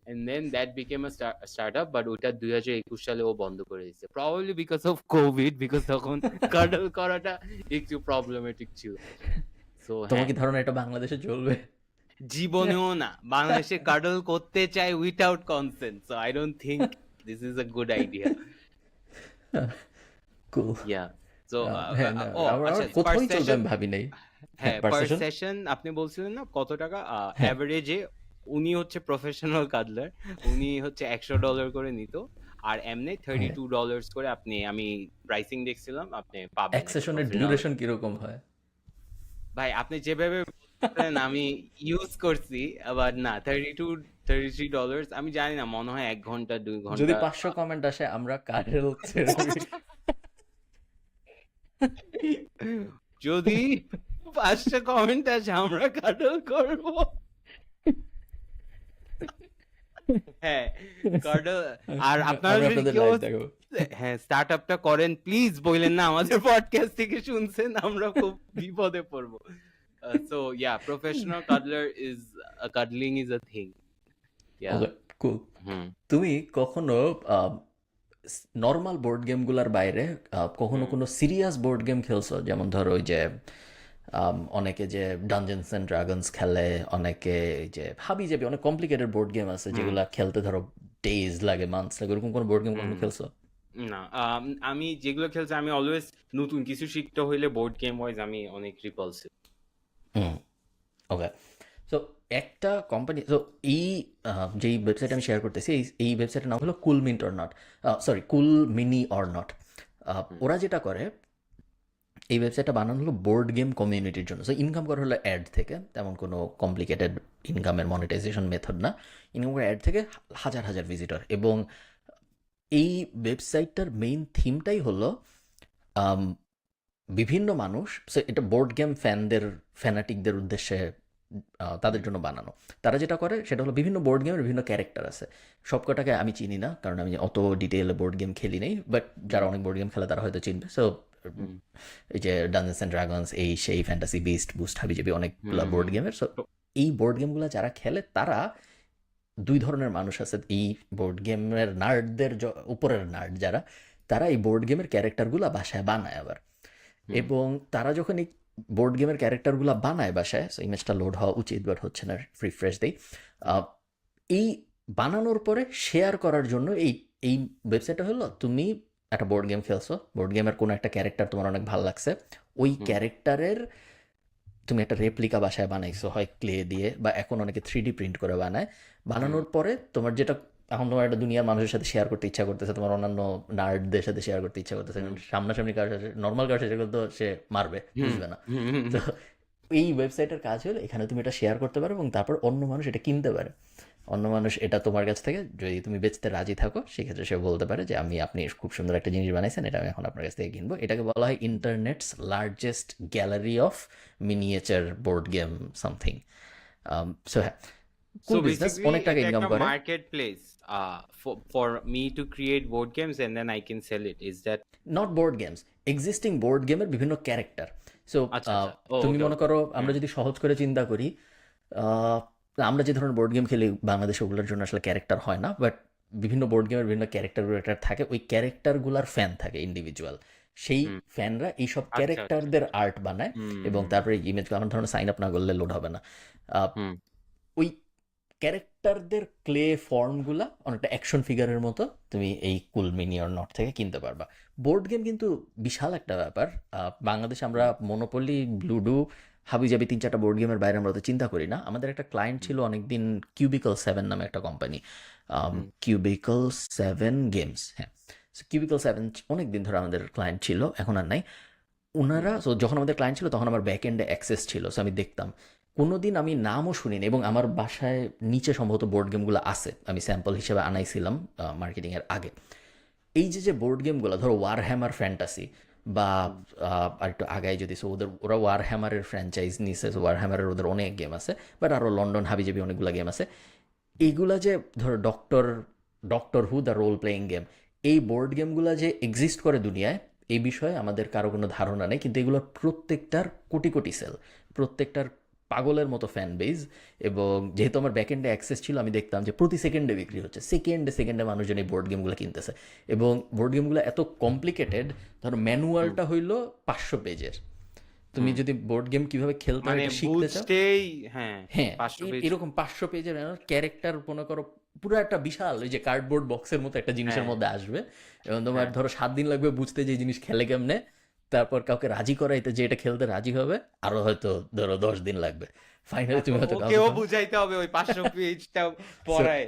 And then that became a start up, but ওইটা 2021 সালে ও বন্ধ করে দিচ্ছে, probably because of COVID, because তখন কাডল করাটা একটু প্রবলেমেটিক ছিল। সো তোমার হ্যাঁ, কি ধারণা এটা বাংলাদেশে চলবে? জীবনেও না, বাংলাদেশে কাডল করতে চাই without consent, so I don't think this is a good idea. Cool yeah. So হ্যাঁ না ও আমার আচ্ছা, পার কোথাওই চলবে সেশন, আমি ভাবি নাই। হ্যাঁ হ্যাঁ, পার পার সেশন সেশন আপনি বলছিলেন না কত টাকা হ্যাঁ অ্যাভারেজে। উনি হচ্ছে প্রফেশনাল কাডলার, উনি হচ্ছে $100 করে নিত, আর এমনি হ্যাঁ $32 করে আপনি, আমি প্রাইসিং দেখছিলাম, আপনি পাবেন এক একটা সেশনের প্রফেশনাল। ডিউরেশন কিরকম হয়? ভাই আপনি যেভাবে বলছেন, আমি ইউজ করছি, আবার না, $32-33, আমি জানি না, মনে হয় 1 ঘন্টা 2 ঘন্টা। যদি 500 কমেন্ট আসে আমরা কারেল থেরাপি যদি 5টা কমেন্ট আসে, আমরা কাডল করবো। হ্যাঁ, কাডল। আর আপনারা আমি যদি আপনাদের কেউ, লাইভ দেখাবো। হ্যাঁ, স্টার্ট আপটা করেন, প্লিজ বললেন না আমাদের পডকাস্ট থেকে শুনছেন, আমরা খুব বিপদে পড়বো। So yeah, professional cuddler is, cuddling is a thing. Yeah. Okay cool hmm তুমি কখনো নর্মাল বোর্ড গেমগুলোর বাইরে কখনো হুম কোনো সিরিয়াস বোর্ড গেম খেলছো? যেমন ধরো ওই যে অনেকে যে ডানজেন্স অ্যান্ড ড্রাগনস খেলে, অনেকে এই যে হাবি জাবি অনেক কমপ্লিকেটেড বোর্ড গেম আছে হুম যেগুলা খেলতে ধরো ডেজ লাগে, মান্থস লাগে, ওরকম কোনো বোর্ড গেম হুম। কখনো খেলছো? না, আমি যেগুলো খেলছি, আমি অলওয়েজ নতুন কিছু শিখতে হইলে বোর্ড গেম ওয়াইজ আমি অনেক রিপালসিভ। হুম ওকে সো একটা কোম্পানি, তো এই যেই ওয়েবসাইট আমি শেয়ার করতেছি এই ওয়েবসাইটের নাম হলো cool mint or not, sorry cool mini or not. Hmm ওরা যেটা করে, এই ওয়েবসাইটটা বানানো হলো বোর্ড গেম কমিউনিটির জন্য। সো ইনকাম করা হলো অ্যাড থেকে, তেমন কোনো কমপ্লিকেটেড ইনকামের মনিটাইজেশন মেথড না। ইনকাম করে অ্যাড থেকে, হাজার হাজার ভিজিটর। এবং এই ওয়েবসাইটটার মেইন থিমটাই হলো আম, বিভিন্ন মানুষ, সো এটা বোর্ড গেম ফ্যানাটিকদের উদ্দেশ্যে তাদের হুম জন্য বানানো। তারা যেটা করে সেটা হলো বিভিন্ন বোর্ড গেমের বিভিন্ন ক্যারেক্টার আছে। সবকটাকে আমি চিনি না, কারণ আমি অত ডিটেইলে বোর্ড গেম খেলি নেই, বাট যারা হুম অনেক বোর্ড গেম খেলে তারা হয়তো চিনবে। সো হুম এই যে ডানজেন্স অ্যান্ড ড্রাগনস, এই সেই ফ্যান্টাসি বিস্ট বুস্ট হাবিজাবি অনেকগুলো হুম বোর্ড গেমের। সো তো- এই বোর্ড গেমগুলো যারা খেলে তারা দুই ধরনের মানুষ আছে। এই বোর্ড গেমের নার্ডদের উপরের নার্ড যারা, তারা এই বোর্ড গেমের ক্যারেক্টারগুলো বাসায় বানায় আবার। হুম এবং তারা যখন এই বোর্ড গেমের ক্যারেক্টারগুলো বানায় বাসায়, সো ইমেজটা লোড হওয়া উচিত বাট হচ্ছে না, রিফ্রেশ দেই। আহ, এই বানানোর পরে শেয়ার করার জন্য এই এই ওয়েবসাইটটা হলো, তুমি একটা বোর্ড গেম খেলছো, বোর্ড গেমের কোনো একটা ক্যারেক্টার তোমার অনেক ভালো লাগছে, ওই হুম ক্যারেক্টারের তুমি একটা রেপ্লিকা বাসায় বানাইছো, হয় ক্লে দিয়ে বা এখন অনেকে 3D প্রিন্ট করে বানায়। হুম বানানোর পরে তোমার যেটা এখন তোমার একটা দুনিয়ার মানুষের সাথে শেয়ার করতে ইচ্ছা করতেছে, তোমার অন্যান্য নার্ডদের সাথে শেয়ার করতে ইচ্ছা করতেছে, কারণ হুম সামনাসামনি কারোর সাথে, নর্মাল কারোর সাথে সেগুলো তো সে মারবে, হুম বুঝবে না। হুম হুম তো এই ওয়েবসাইটের কাজ হলো এখানে তুমি এটা শেয়ার করতে পারো এবং তারপর অন্য মানুষ এটা কিনতে পারে। অন্য মানুষ এটা তোমার কাছ থেকে যদি তুমি বেচতে রাজি থাকো সেক্ষেত্রে সে বলতে পারে যে আপনি খুব সুন্দর একটা জিনিস বানাইছেন, এটা আমি এখন আপনার কাছ থেকে কিনবো। এটাকে বলা হয় internet's largest gallery of miniature board game something. So হ্যাঁ, সো কুল বিজনেস, বেসিক্যালি অনেক টাকা এটা ইনকাম একটা করে। Market place for me to create board games and then I can sell it, is that? Not board games, existing board গেমের বিভিন্ন character. So আচ্ছা আচ্ছা, ও তুমি ওকে মনে ওকে। করো, আমরা হুম যদি সহজ করে চিন্তা করি, আহ, আমরা যে ধরনের বোর্ড গেম খেলি বাংলাদেশে ওগুলোর জন্য আসলে ক্যারেক্টার হয় না, বাট বিভিন্ন বোর্ড গেমের বিভিন্ন ক্যারেক্টার থাকে, ওই ক্যারেক্টারগুলার ফ্যান থাকে ইন্ডিভিজুয়াল। সেই হুম। ফ্যানরা এইসব আচ্ছা আচ্ছা ক্যারেক্টারদের আচ্ছা। আর্ট বানায় এবং হুম তারপরে ইমেজ, আমার ধরনের সাইন আপ না করলে লোড হবে না। আহ, হুম ওই ক্যারেক্টারদের ক্লে ফর্মগুলা অনেকটা অ্যাকশন ফিগারের মতো তুমি এই কুল মিনি অর নট থেকে কিনতে পারবা। বোর্ড গেম কিন্তু বিশাল একটা ব্যাপার। বাংলাদেশে আমরা হুম মনোপলি, লুডো, হাবিজাবি 3-4টা বোর্ড গেমের বাইরে আমরা তো চিন্তা করি না। আমাদের একটা ক্লায়েন্ট হুম ছিল অনেকদিন, কিউবিকল 7 নামে একটা কোম্পানি। হুম কিউবিকল 7 গেমস, হ্যাঁ। কিউবিকল 7 অনেক দিন ধরে আমাদের ক্লায়েন্ট ছিল, এখন আর নাই। হুম উনারা, সো যখন আমাদের ক্লায়েন্ট ছিল তখন আমার ব্যাক এন্ডে অ্যাক্সেস ছিল, সো আমি দেখতাম। কোনোদিন আমি নামও শুনিনি, এবং আমার বাসায় নিচে সম্ভবত বোর্ড গেমগুলো আছে, আমি স্যাম্পল হিসেবে আনাইছিলাম মার্কেটিংয়ের আগে। এই যে বোর্ড গেমগুলো, ধরো ওয়ার হ্যামার ফ্যান্টাসি বা হুম আর একটু আগায় যদি, সো ওরা ওয়ার হ্যামারের ফ্র্যাঞ্চাইজ নিছে, সো ওয়ার হ্যামারের ওদের অনেক গেম আছে, বাট আরও লন্ডন হাবিজাবি অনেকগুলো গেম আছে। এইগুলা যে ধরো doctor Doctor Who the role playing game, এই বোর্ড গেমগুলো যে এক্সিস্ট করে দুনিয়ায়, এই বিষয়ে আমাদের কারো কোনো ধারণা নেই, কিন্তু এগুলোর প্রত্যেকটার কোটি কোটি সেল, প্রত্যেকটার পাগলের মতো ফ্যান বেজ। এবং যেহেতু আমার ব্যাকএন্ডে অ্যাক্সেস ছিল, আমি দেখতাম যে প্রতি সেকেন্ডে বিক্রি হচ্ছে, সেকেন্ডে সেকেন্ডে মানুষজন এই বোর্ড গেমগুলো কিনতেছে। এবং বোর্ড গেমগুলো এত কমপ্লিকেটেড, ধরো হুম ম্যানুয়ালটা হইলো 500 পেজের। তুমি হুম। যদি বোর্ড গেম কীভাবে খেলতে হয় মানে এটা শিখতে চাও, বুঝতেই, হ্যাঁ, হ্যাঁ, 500 পেজ। এরকম 500 পেজের ক্যারেক্টার মনে করো, পুরো একটা বিশাল ওই যে কার্ডবোর্ড বক্সের মতো একটা জিনিসের হ্যাঁ মধ্যে আসবে, এবং তোমার হ্যাঁ। ধরো 7 দিন লাগবে বুঝতে যে এই জিনিস খেলে কেমনে, তারপর কাউকে রাজি করাইতে যে এটা খেলতে রাজি হবে আরো হয়তো ধরো 10 দিন লাগবে, ফাইনালি তুমি তারপর হয়তো কাউকে ওকেও বুঝাইতে হবে ওই 500 পেজটা সো পড়ায়।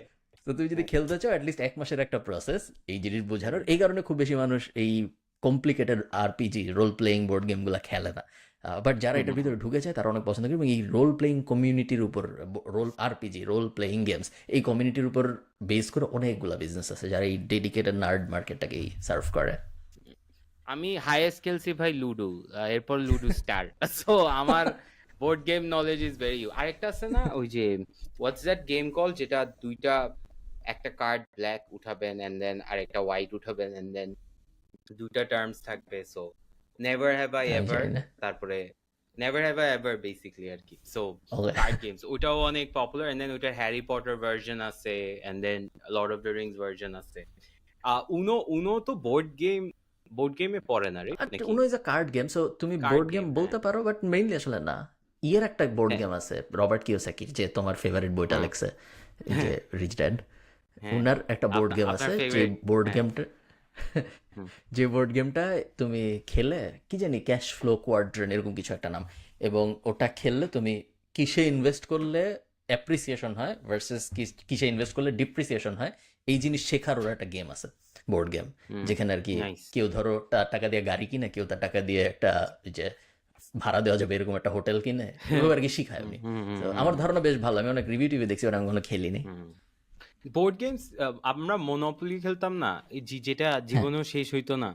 তো তুমি যদি হ্যাঁ খেলতে চাও অ্যাটলিস্ট 1 মাসের একটা প্রসেস এই জিনিস বোঝানোর। এই কারণে খুব বেশি মানুষ এই complicated RPG role playing board গেমগুলো খেলে না। বাট যারা হুম এটার হুম ভিতরে ঢুকে যায় তারা অনেক পছন্দ করে, এবং এই রোল প্লেয়িং কমিউনিটির উপর, role RPG role playing games, এই কমিউনিটির উপর বেস করে অনেকগুলো বিজনেস আছে যারা এই ডেডিকেটেড নার্ড মার্কেটটাকেই সার্ভ করে। আমি হাইয়েস্ট খেলছি ভাই লুডো, এরপর লুডো স্টার। সো আমার board game knowledge is very. আরেকটা আছে না ওই যে হোয়াটস দ্যাট গেম কল, যেটা দুইটা, একটা কার্ড ব্ল্যাক উঠাবেন এন্ড দেন আরেকটা হোয়াইট উঠাবেন এন্ড দেন দুইটা টার্মস থাকবে। সো নেভার হ্যাভ আই আমি এভার, জানি না। তারপরে never have I ever basically আর কি। সো ওকে। কার্ড গেমস ওটাও অনেক পপুলার, এন্ড দেন ওটার হ্যারি পটার ভার্সন আছে, and then Lord of the Rings version আছে। উনো উনো তো বোর্ড গেমে পড়ে না রে আর নাকি? Uno is a card game, so তুমি কার্ড বোর্ড গেম গেম, হ্যাঁ বলতে পারো, বাট মেইনলি আসলে না। ইয়ের একটা বোর্ড হ্যাঁ গেম আছে রবার্ট কিওসাকির, যে তোমার ফেভারিট বইটা হুম লেখছে, এই যে হ্যাঁ রিচ ড্যাড। হ্যাঁ। উনার একটা বোর্ড আপনার গেম আপনার আছে, যে ফেভারিট, বোর্ড হ্যাঁ। গেমটা হুম যে বোর্ড গেমটা তুমি খেলে, কি জানি ক্যাশ ফ্লো কোয়াড্রেন্ট এরকম কিছু একটা নাম, এবং ওটা খেললে তুমি কিসে ইনভেস্ট করলে অ্যাপ্রিসিয়েশন হয় ভার্সেস কিসে ইনভেস্ট করলে ডিপ্রিসিয়েশন হয়, এই জিনিস শেখার ওর একটা গেম আছে, বোর্ড গেম। হুম। যেখানে আর কি নাইস। কেউ ধরো তার টাকা দিয়ে গাড়ি কিনে, কেউ তার টাকা দিয়ে একটা ওই যে ভাড়া দেওয়া যাবে এরকম একটা হোটেল কিনে, এভাবে আর কি শিখায় হুম উনি। হুম হুম তো হুম আমার হুম ধারণা বেশ ভালো, আমি অনেক রিভিউ টিভিউ দেখছি, ওটা আমি কখনো খেলিনি। হুম। বোর্ড গেমস, আমরা মনোপলি খেলতাম না, এই যেটা হ্যাঁ। জীবনেও শেষ হইতো না।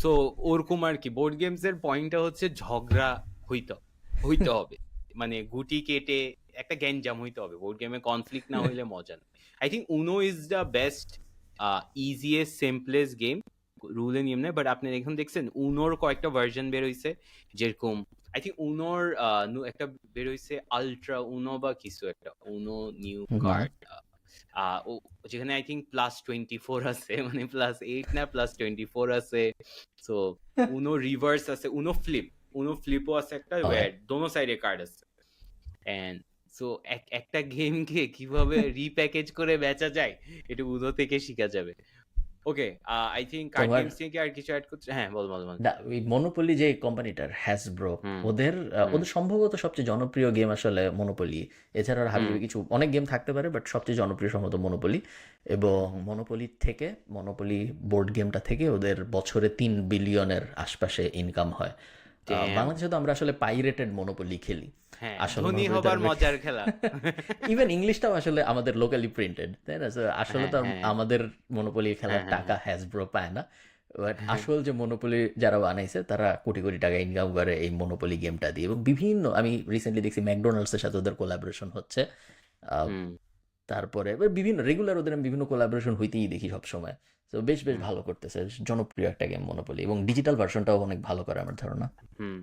সো ওরকম আর কি। বোর্ড গেমস এর পয়েন্টটা হচ্ছে ঝগড়া হইতো হইতে হবে, মানে গুটি কেটে একটা গ্যাঞ্জাম হইতে হবে। বোর্ড গেমে কনফ্লিক্ট না হইলে মজা নেই। I think Uno is the best, easiest, simplest game. রুলে নিয়ম নেই, বাট আপনি এখন দেখছেন উনোর কয়েকটা ভার্সন বের হইছে, যেরকম আই থিঙ্ক উনোর একটা বের হইছে আলট্রা উনো বা কিছু একটা, উনো নিউ হুম। কার্ড, যেখানে আই থিঙ্ক +24 আছে, মানে +8 না +24 আছে। সো উনো রিভার্স আছে, উনো ফ্লিপও আছে একটা, ওকে। দোনো সাইডে কার্ড আছে। এন্ড সো একটা গেমকে কিভাবে রিপ্যাকেজ করে বেচা যায় এটা উনো থেকে শিখা যাবে। ওকে, আই থিঙ্ক কার্ড তোমার গেমস থেকে আর কিছু অ্যাড করতে, হ্যাঁ বল বল বল। না, ওই মনোপলি যে কোম্পানিটার হ্যাসব্রো, হুম ওদের হুম ওদের সম্ভবত সবচেয়ে জনপ্রিয় গেম আসলে মনোপলি। এছাড়া আর হুম হাবিজাবি কিছু অনেক গেম থাকতে পারে, বাট সবচেয়ে জনপ্রিয় সম্ভবত মনোপলি। এবং মনোপলি বোর্ড গেমটা থেকে ওদের বছরে 3 বিলিয়নের আশপাশে ইনকাম হয়। ড্যাম। বাংলাদেশে তো আমরা আসলে পাইরেটেড মনোপলি খেলি। হ্যাঁ, আসল ধনী মনোপলি হবার তারা মজার খেলা। ইভেন ইংলিশটাও আসলে আমাদের লোকালি প্রিন্টেড, তাই না? So, আসলে হ্যাঁ, তো হ্যাঁ, আমাদের মনোপলি হ্যাঁ, খেলার হ্যাঁ, টাকা হ্যাসব্রো পায় না, বাট হ্যাঁ, আসল যে মনোপলি যারা বানাইছে তারা কোটি কোটি টাকা ইনকাম করে এই মনোপলি গেমটা দিয়ে। এবং বিভিন্ন, আমি রিসেন্টলি দেখছি ম্যাকডোনাল্ডস এর সাথে ওদের কোলাবোরেশন হচ্ছে। আহ, হুম, তারপরে এবার বিভিন্ন রেগুলার ওদের আমি বিভিন্ন কোলাবোরেশন হইতেই দেখি সবসময়। তো বেশ বেশ হুম, ভালো করতেছে, জনপ্রিয় একটা গেম মনোপলি, এবং ডিজিটাল ভার্সনটাও অনেক ভালো করে আমার ধারণা। হুম।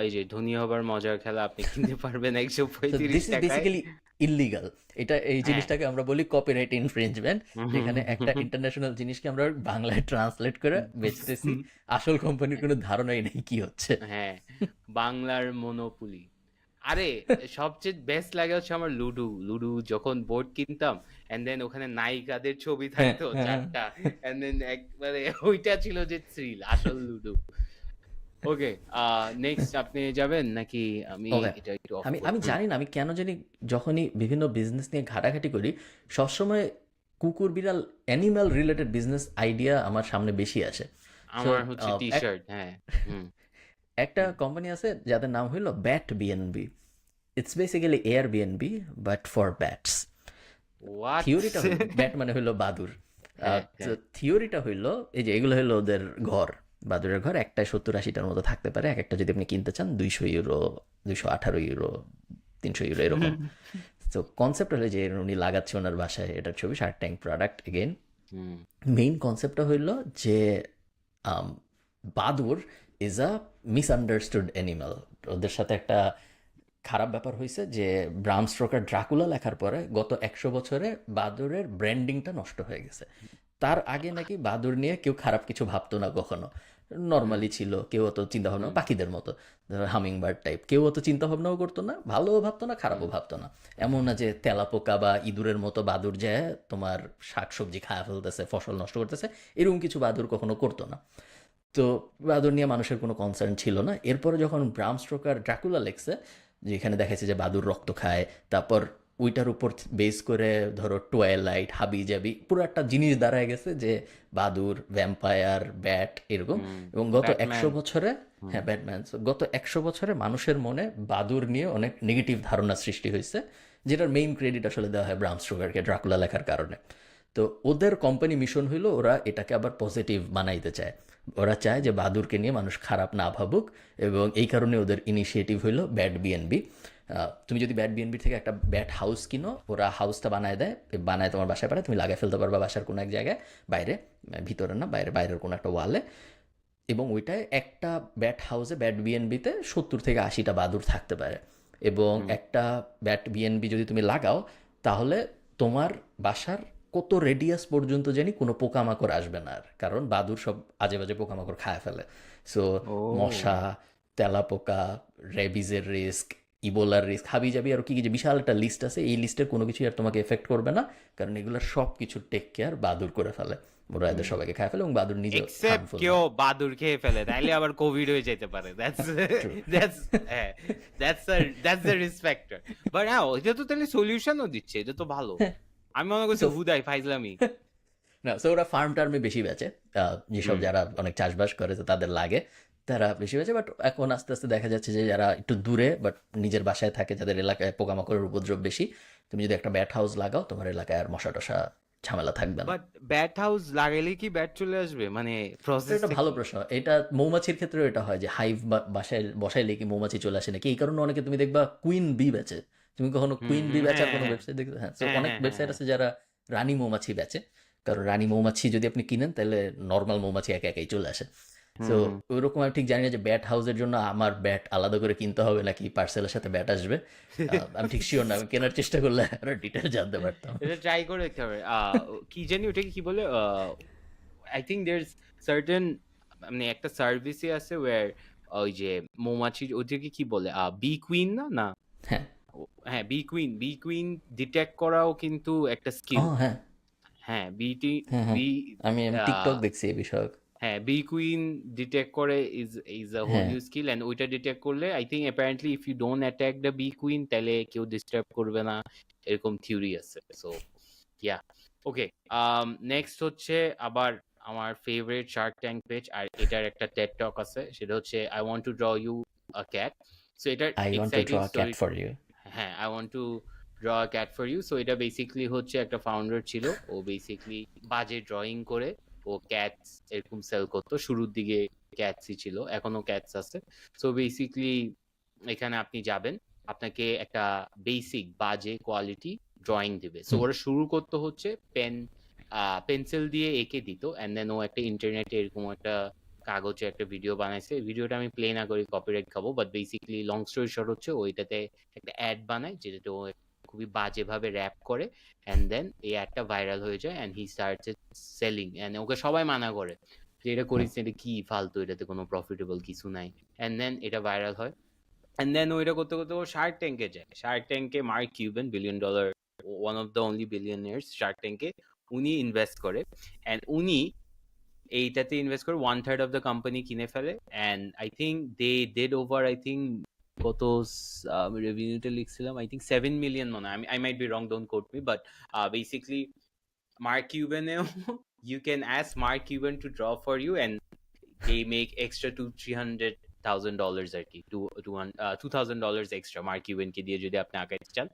এই যে ধনী হবার মজার খেলা আপনি কিনতে পারবেন একশো সো পঁয়ত্রিশ দিস ইজ টাকায় বেসিক্যালি ইললিগাল। এটা এই হ্যাঁ, জিনিসটাকে আমরা বলি কপিরাইট ইনফ্রিঞ্জমেন্ট, যেখানে একটা ইন্টারন্যাশনাল জিনিসকে আমরা বাংলায় ট্রান্সলেট করে বেচতেছি, আসল কোম্পানির কোনো ধারণাই নেই কি হচ্ছে। হ্যাঁ, বাংলার মনোপুলি। আরে সবচেয়ে বেস্ট লাগে হচ্ছে আমার লুডু। লুডু যখন বোর্ড কিনতাম এন্ড দেন ওখানে নায়িকাদের ছবি হ্যাঁ থাকতো হ্যাঁ। 4টা এন্ড দেন একবারে ওইটা ছিল যে থ্রিল আসল লুডু। ওকে, নেক্সট আপনি যাবেন নাকি আমি ওকে, এটা একটু অফ আমি করি? আমি জানি না, আমি কেন জানি যখনই বিভিন্ন বিজনেস নিয়ে ঘাটাঘাটি করি সবসময় কুকুর বিড়াল অ্যানিম্যাল রিলেটেড বিজনেস আইডিয়া আমার সামনে বেশি আসে। সো আমার হচ্ছে টি-শার্ট, হ্যাঁ। হুম, একটা কোম্পানি আছে যাদের নাম হইলো bat BnB. It's basically Airbnb but for bats. What? থিওরিটা হইল, ব্যাট মানে হইলো বাদুর। হ্যাঁ, তো হ্যাঁ। থিওরিটা হইলো এই যে এগুলো হইলো ওদের ঘর, বাদুরের ঘর একটায় 70-80টার মতো থাকতে পারে, এক একটা যদি আপনি কিনতে চান 200 ইউরো, 218 ইউরো, 300 ইউরো এরকম। তো কনসেপ্ট হলো যে উনি লাগাচ্ছে ওনার বাসায়, এটার ছবি, শার্ক ট্যাঙ্ক প্রোডাক্ট এগেইন। হুম, মেইন কনসেপ্টটা হইলো যে আম, বাদুর ইজ আ মিসআন্ডারস্টুড অ্যানিমাল। ওদের সাথে একটা খারাপ ব্যাপার হয়েছে যে ব্রাম স্ট্রোকার ড্রাকুলা লেখার পরে গত 100 বছরে বাদুরের ব্র্যান্ডিংটা নষ্ট হয়ে গেছে। তার আগে নাকি বাদুর নিয়ে কেউ খারাপ কিছু ভাবতো না কখনো, হুম, নর্মালি ছিল, কেউ অত চিন্তা ভাবনা, হুম, পাখিদের মতো, হামিং বার্ড টাইপ, কেউ অত চিন্তা ভাবনাও করতো না, ভালোও ভাবতো না, হুম, খারাপও ভাবতো না। এমন না যে তেলাপোকা বা ইঁদুরের মতো বাদুর যায় তোমার শাকসবজি খাওয়া ফেলতেছে, ফসল নষ্ট করতেছে, এরকম কিছু বাদুর কখনো করতো না। তো বাদুর নিয়ে মানুষের কোনো কনসার্ন ছিল না। এরপরে যখন ব্রাম স্ট্রোকার ড্রাকুলা লেখছে, যেখানে দেখাচ্ছে যে বাদুর রক্ত খায়, তারপর ওইটার উপর বেস করে ধরো টুয়াইলাইট, হাবি জাবি, পুরো একটা জিনিস দাঁড়ায় গেছে যে বাদুর, ভ্যাম্পায়ার, ব্যাট এরকম। হুম। এবং গত ব্যাটম্যান। 100 বছরে, হুম, হ্যাঁ ব্যাটম্যান, So, গত 100 বছরে মানুষের মনে বাদুর নিয়ে অনেক নেগেটিভ ধারণা সৃষ্টি হয়েছে, যেটার মেইন ক্রেডিট আসলে দেওয়া হয় ব্রাম স্ট্রোকারকে ড্রাকুলা লেখার কারণে। তো ওদের কোম্পানি মিশন হইলো ওরা এটাকে আবার পজিটিভ বানাইতে চায়। ওরা চায় যে বাদুরকে নিয়ে মানুষ খারাপ না ভাবুক, এবং এই কারণে ওদের ইনিশিয়েটিভ হইলো ব্যাট বিএনবি। তুমি যদি ব্যাট বিএনবি থেকে একটা ব্যাট হাউস কিনো, ওরা হাউসটা বানায় দেয়, বানায় তোমার বাসায় পারে, তুমি লাগিয়ে ফেলতে পারবা বাসার কোনো এক জায়গায়, বাইরে, ভিতরে না বাইরে, বাইরের কোনো একটা ওয়ালে। এবং ওইটায় একটা ব্যাট হাউসে, ব্যাট বিএনবিতে 70 থেকে 80টা বাদুর থাকতে পারে। এবং হুম। একটা ব্যাট বিএনবি যদি তুমি লাগাও, তাহলে তোমার বাসার কত রেডিয়াস পর্যন্ত জানি কোনো পোকামাকড় আসবে না আর, কারণ বাদুর সব আজে বাজে পোকামাকড় খায় ফেলে। সো ও, মশা, তেলাপোকা, রেবিজের রিস্ক, ইবোলার রিস্ক, হাবি যাবি আরও কি কি যে বিশাল একটা লিস্ট আছে, এই লিস্টের কোনো কিছুই আর তোমাকে এফেক্ট করবে না, কারণ এগুলোর সব কিছু টেক কেয়ার বাদুর করে ফেলে। ওরা এদের হুম। সবাইকে খায় ফেলে এবং বাদুর নিজেও এক্সেপ্ট হার্মফুল কেউ না। বাদুর খেয়ে ফেলে তাইলে আবার কোভিড হয়ে যেতে পারে। That's true. দ্যাটস হ্যাঁ, that's the risk factor. But হ্যাঁ, এটা তো তাহলে সলিউশনও দিচ্ছে, এটা তো ভালো। আমি মনে করছি সো হুদাই ফাইজলামি। না, সো ওরা ফার্ম টার্মে বেশি বেচে, যেসব হুম, যারা অনেক চাষবাস করে তো তাদের লাগে, তারা বেশি বেচে। বাট এখন আস্তে আস্তে দেখা যাচ্ছে যে যারা একটু দূরে বাট নিজের বাসায় থাকে, যাদের এলাকায় পোকামাকড়ের উপদ্রব বেশি, তুমি যদি একটা ব্যাট হাউস লাগাও, তোমার এলাকায় আর মশা টশা ঝামেলা থাকবে না। বাট ব্যাট হাউস লাগাইলে কি ব্যাট চলে আসবে? মানে তো এটা প্রসেসটা ভালো কি? প্রশ্ন। এটা মৌমাছির ক্ষেত্রেও এটা হয় যে হাইভ বাসায় বসাইলে কি মৌমাছি চলে আসে নাকি, এই কারণে অনেকে তুমি দেখবা কুইন বি বেচে। তুমি কখনো হুম, কুইন বি হুম, বেচার হ্যাঁ, কোনো হ্যাঁ, ওয়েবসাইট দেখবে? হ্যাঁ, তো হ্যাঁ, অনেক হ্যাঁ, হ্যাঁ, ওয়েবসাইট হ্যাঁ। আছে যারা রানী মৌমাছি বেচে, কারণ রানী মৌমাছি যদি আপনি কিনেন তাহলে নর্মাল মৌমাছি একা একাই চলে আসে। সো হুম। ওইরকম আমি ঠিক জানি না যে ব্যাট হাউসের জন্য আমার ব্যাট আলাদা করে কিনতে হবে নাকি পার্সেলের সাথে ব্যাট আসবে। আমি ঠিক শিওর না, আমি কেনার চেষ্টা করলে আরো ডিটেল জানতে পারতাম। এটা ট্রাই করে দেখতে হবে। কি জানি ওটাকে কি বলে? আই থিংক দেয়ারস সার্টেন, মানে একটা সার্ভিসই আছে ওয়্যার ওই যে মৌমাছি ওদেরকে কি বলে? বি কুইন না? না। হ্যাঁ। হ্যাঁ, বি কুইন ডিটেক্ট করাও কিন্তু একটা ও স্কিল। হ্যাঁ। হ্যাঁ, হ্যাঁ হ্যাঁ, বি আমি টিকটক দেখছি এই বিষয়ক। হ্যাঁ, বি কুইন ডিটেক্ট করে ইজ আ হোল হ্যাঁ। নিউ স্কিল এন্ড ওইটা ডিটেক্ট করলে I think apparently if you don't attack the bee queen তাহলে কেউ ডিস্টার্ব করবে না, এরকম থিওরি আছে। সো ইয়া, ওকে। নেক্সট হচ্ছে আবার আমার ফেভারিট শার্ক ট্যাঙ্ক পেজ, আর এটার একটা টেড টক আছে, সেটা হচ্ছে I want to draw you a cat. So এটার I want to draw exciting a cat story, for you. হ্যাঁ, I want to draw a cat for you. So এটা basically হচ্ছে একটা ফাউন্ডার ছিল, ও basically বাজে ড্রয়িং করে ও cats এরকম sell করতো। শুরুর দিকে ক্যাটসই ছিল, এখনো ক্যাটস আছে। সো বেসিক্যালি এখানে আপনি যাবেন, আপনাকে একটা বেসিক বাজে কোয়ালিটি ড্রয়িং দিবে। সো ওরা শুরু করতে হচ্ছে পেন্সিল দিয়ে এঁকে দিত, অ্যান্ড দেন ও একটা ইন্টারনেটে এরকম একটা কাগজে একটা ভিডিও বানাইছে। ভিডিওটা আমি প্লে না করি কপিরাইট খাবো, but basically long story short হচ্ছে ওইটাতে একটা অ্যাড বানায় যেটাতে ও খুবই বাজেভাবে র্যাপ করে, অ্যান্ড দেন এই অ্যাডটা ভাইরাল হয়ে যায়, and he starts selling, and okay সবাই মানা করে যে এটা করিস না, এটা কি ফালতু, এটাতে কোনো প্রফিটেবল কিছু নাই। অ্যান্ড দেন এটা ভাইরাল হয়, অ্যান্ড দেন ওইটা করতে করতে ও শার্ক ট্যাঙ্কে যায়। শার্ক ট্যাঙ্কে mark Cuban, $1 billion, one of the only billionaires Shark ট্যাঙ্কে, উনি ইনভেস্ট করে, অ্যান্ড উনি এইটাতে ইনভেস্ট করে 1/3 অফ দ্য কোম্পানি কিনে ফেলে। And I think they did over, I think কত রেভিনিউটা লিখছিলাম, আই থিঙ্ক 7 million মনে হয়, I might be wrong, don't quote me, but basically Mark কিউবেনেও you can ask Mark Cuban to draw for you, and they make extra $200,000 আর কি, $2,000 extra mark কিউবেনকে দিয়ে যদি আপনি আঁকাইতে চান।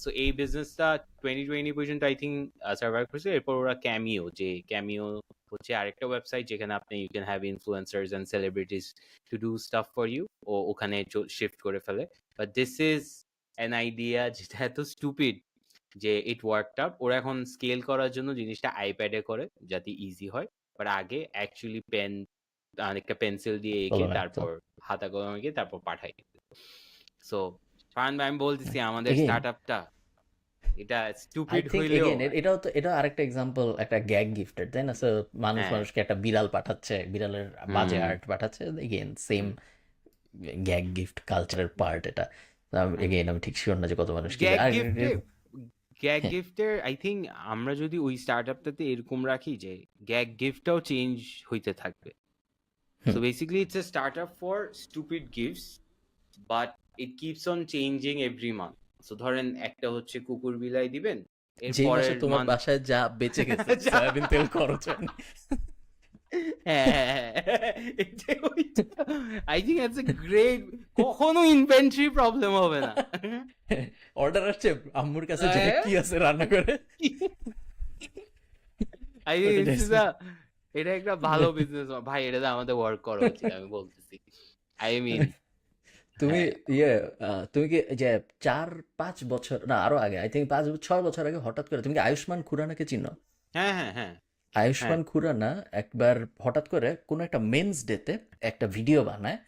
সো এই বিজনেসটা 2020 পর্যন্ত আই থিঙ্ক সার্ভাইভ করছে। এরপর ওরা ক্যামিও, যে ক্যামিও হচ্ছে আরেকটা ওয়েবসাইট যেখানে আপনি you can have influencers and celebrities to do stuff for you, ও ওখানে শিফট করে ফেলে। But this is an idea যেটা এত স্টুপিড যে ইট ওয়ার্কড আউট। ওরা এখন স্কেল করার জন্য জিনিসটা আইপ্যাডে করে যাতে ইজি হয়, বাট আগে অ্যাকচুয়ালি একটা পেন্সিল দিয়ে এঁকে কলম আঁকতো। তারপর হাতা কলম এঁকে তারপর পাঠাই। সো ফারহান ভাই, আমি বলতেছি আমাদের Again, স্টার্টআপটা এটা আই স্টুপিড থিঙ্ক হইলেও এগেন এটাও আরেকটা এক্সাম্পল, একটা গ্যাগ গিফটের, তাই না? সো মানুষ হ্যাঁ, মানুষকে একটা বিড়াল পাঠাচ্ছে, বিড়ালের বাজে হুম, আর্ট পাঠাচ্ছে, এগেন সেম হুম, গ্যাগ গিফট কালচারের পার্ট এটা। হুম। এগেন আমি ঠিক শিওর না যে কত মানুষ কিনবে। গ্যাগ আর গিফটে গ্যাগ হ্যাঁ, গিফটের আই থিঙ্ক আমরা যদি ওই স্টার্টআপটাতে এরকম রাখি যে গ্যাগ গিফটটাও চেঞ্জ হইতে থাকবে। So hmm, basically, it's a startup for stupid gifts, but it keeps on changing every month. So ধরেন একটা হচ্ছে কুকুর বিলাই দিবেন, এর যেই মাসে পরের তোমার মান্থ বাসায় যা বেঁচে গেছে, সয়াবিন তেল খরচ হয়নি, হ্যাঁ, I think it's a great, কখনো ইনভেন্টরি প্রবলেম হবে না। অর্ডার আসছে আম্মুর কাছে, যে কি আছে রান্না করে, আই ওটা থিঙ্ক just- এটা একটা ভালো বিজনেস ভাই, এটাতে আমাদের ওয়ার্ক করা উচিত, আমি বলতেছি। আই মিন, তুমি হ্যাঁ, ইয়ে তুমি কি যে 4-5 বছর না আরো আগে, আই থিঙ্ক 5-6 বছর আগে হঠাৎ করে তুমি কি আয়ুষ্মান খুরানাকে চিনো? হ্যাঁ, হ্যাঁ, হ্যাঁ, হ্যাঁ, আয়ুষ্মান খুরানা একবার হঠাৎ করে কোনো একটা মেন্স ডেতে একটা ভিডিও বানায়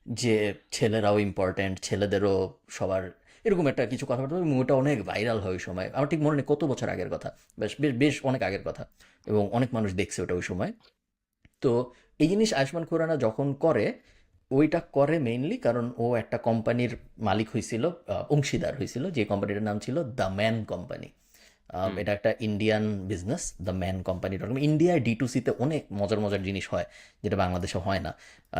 যে ছেলেরাও ইম্পর্ট্যান্ট, ছেলেদেরও সবার, এরকম একটা কিছু কথাবার্তা, এবং ওটা অনেক ভাইরাল হয় ওই সময়। আমার ঠিক মনে নেই কত বছর আগের কথা, বেশ বেশ বেশ অনেক আগের কথা, এবং অনেক মানুষ দেখছে ওটা ওই সময়। তো এই জিনিস আয়ুষ্মান খুরানা যখন করে, ওইটা করে মেইনলি কারণ ও একটা কোম্পানির মালিক হয়েছিল, অংশীদার হয়েছিল, যে কোম্পানিটার নাম ছিল দ্য ম্যান কোম্পানি। হুম, এটা একটা Indian business, the man company. ইন্ডিয়ায় D2Cতে অনেক মজার মজার জিনিস হয় যেটা বাংলাদেশে হয় না।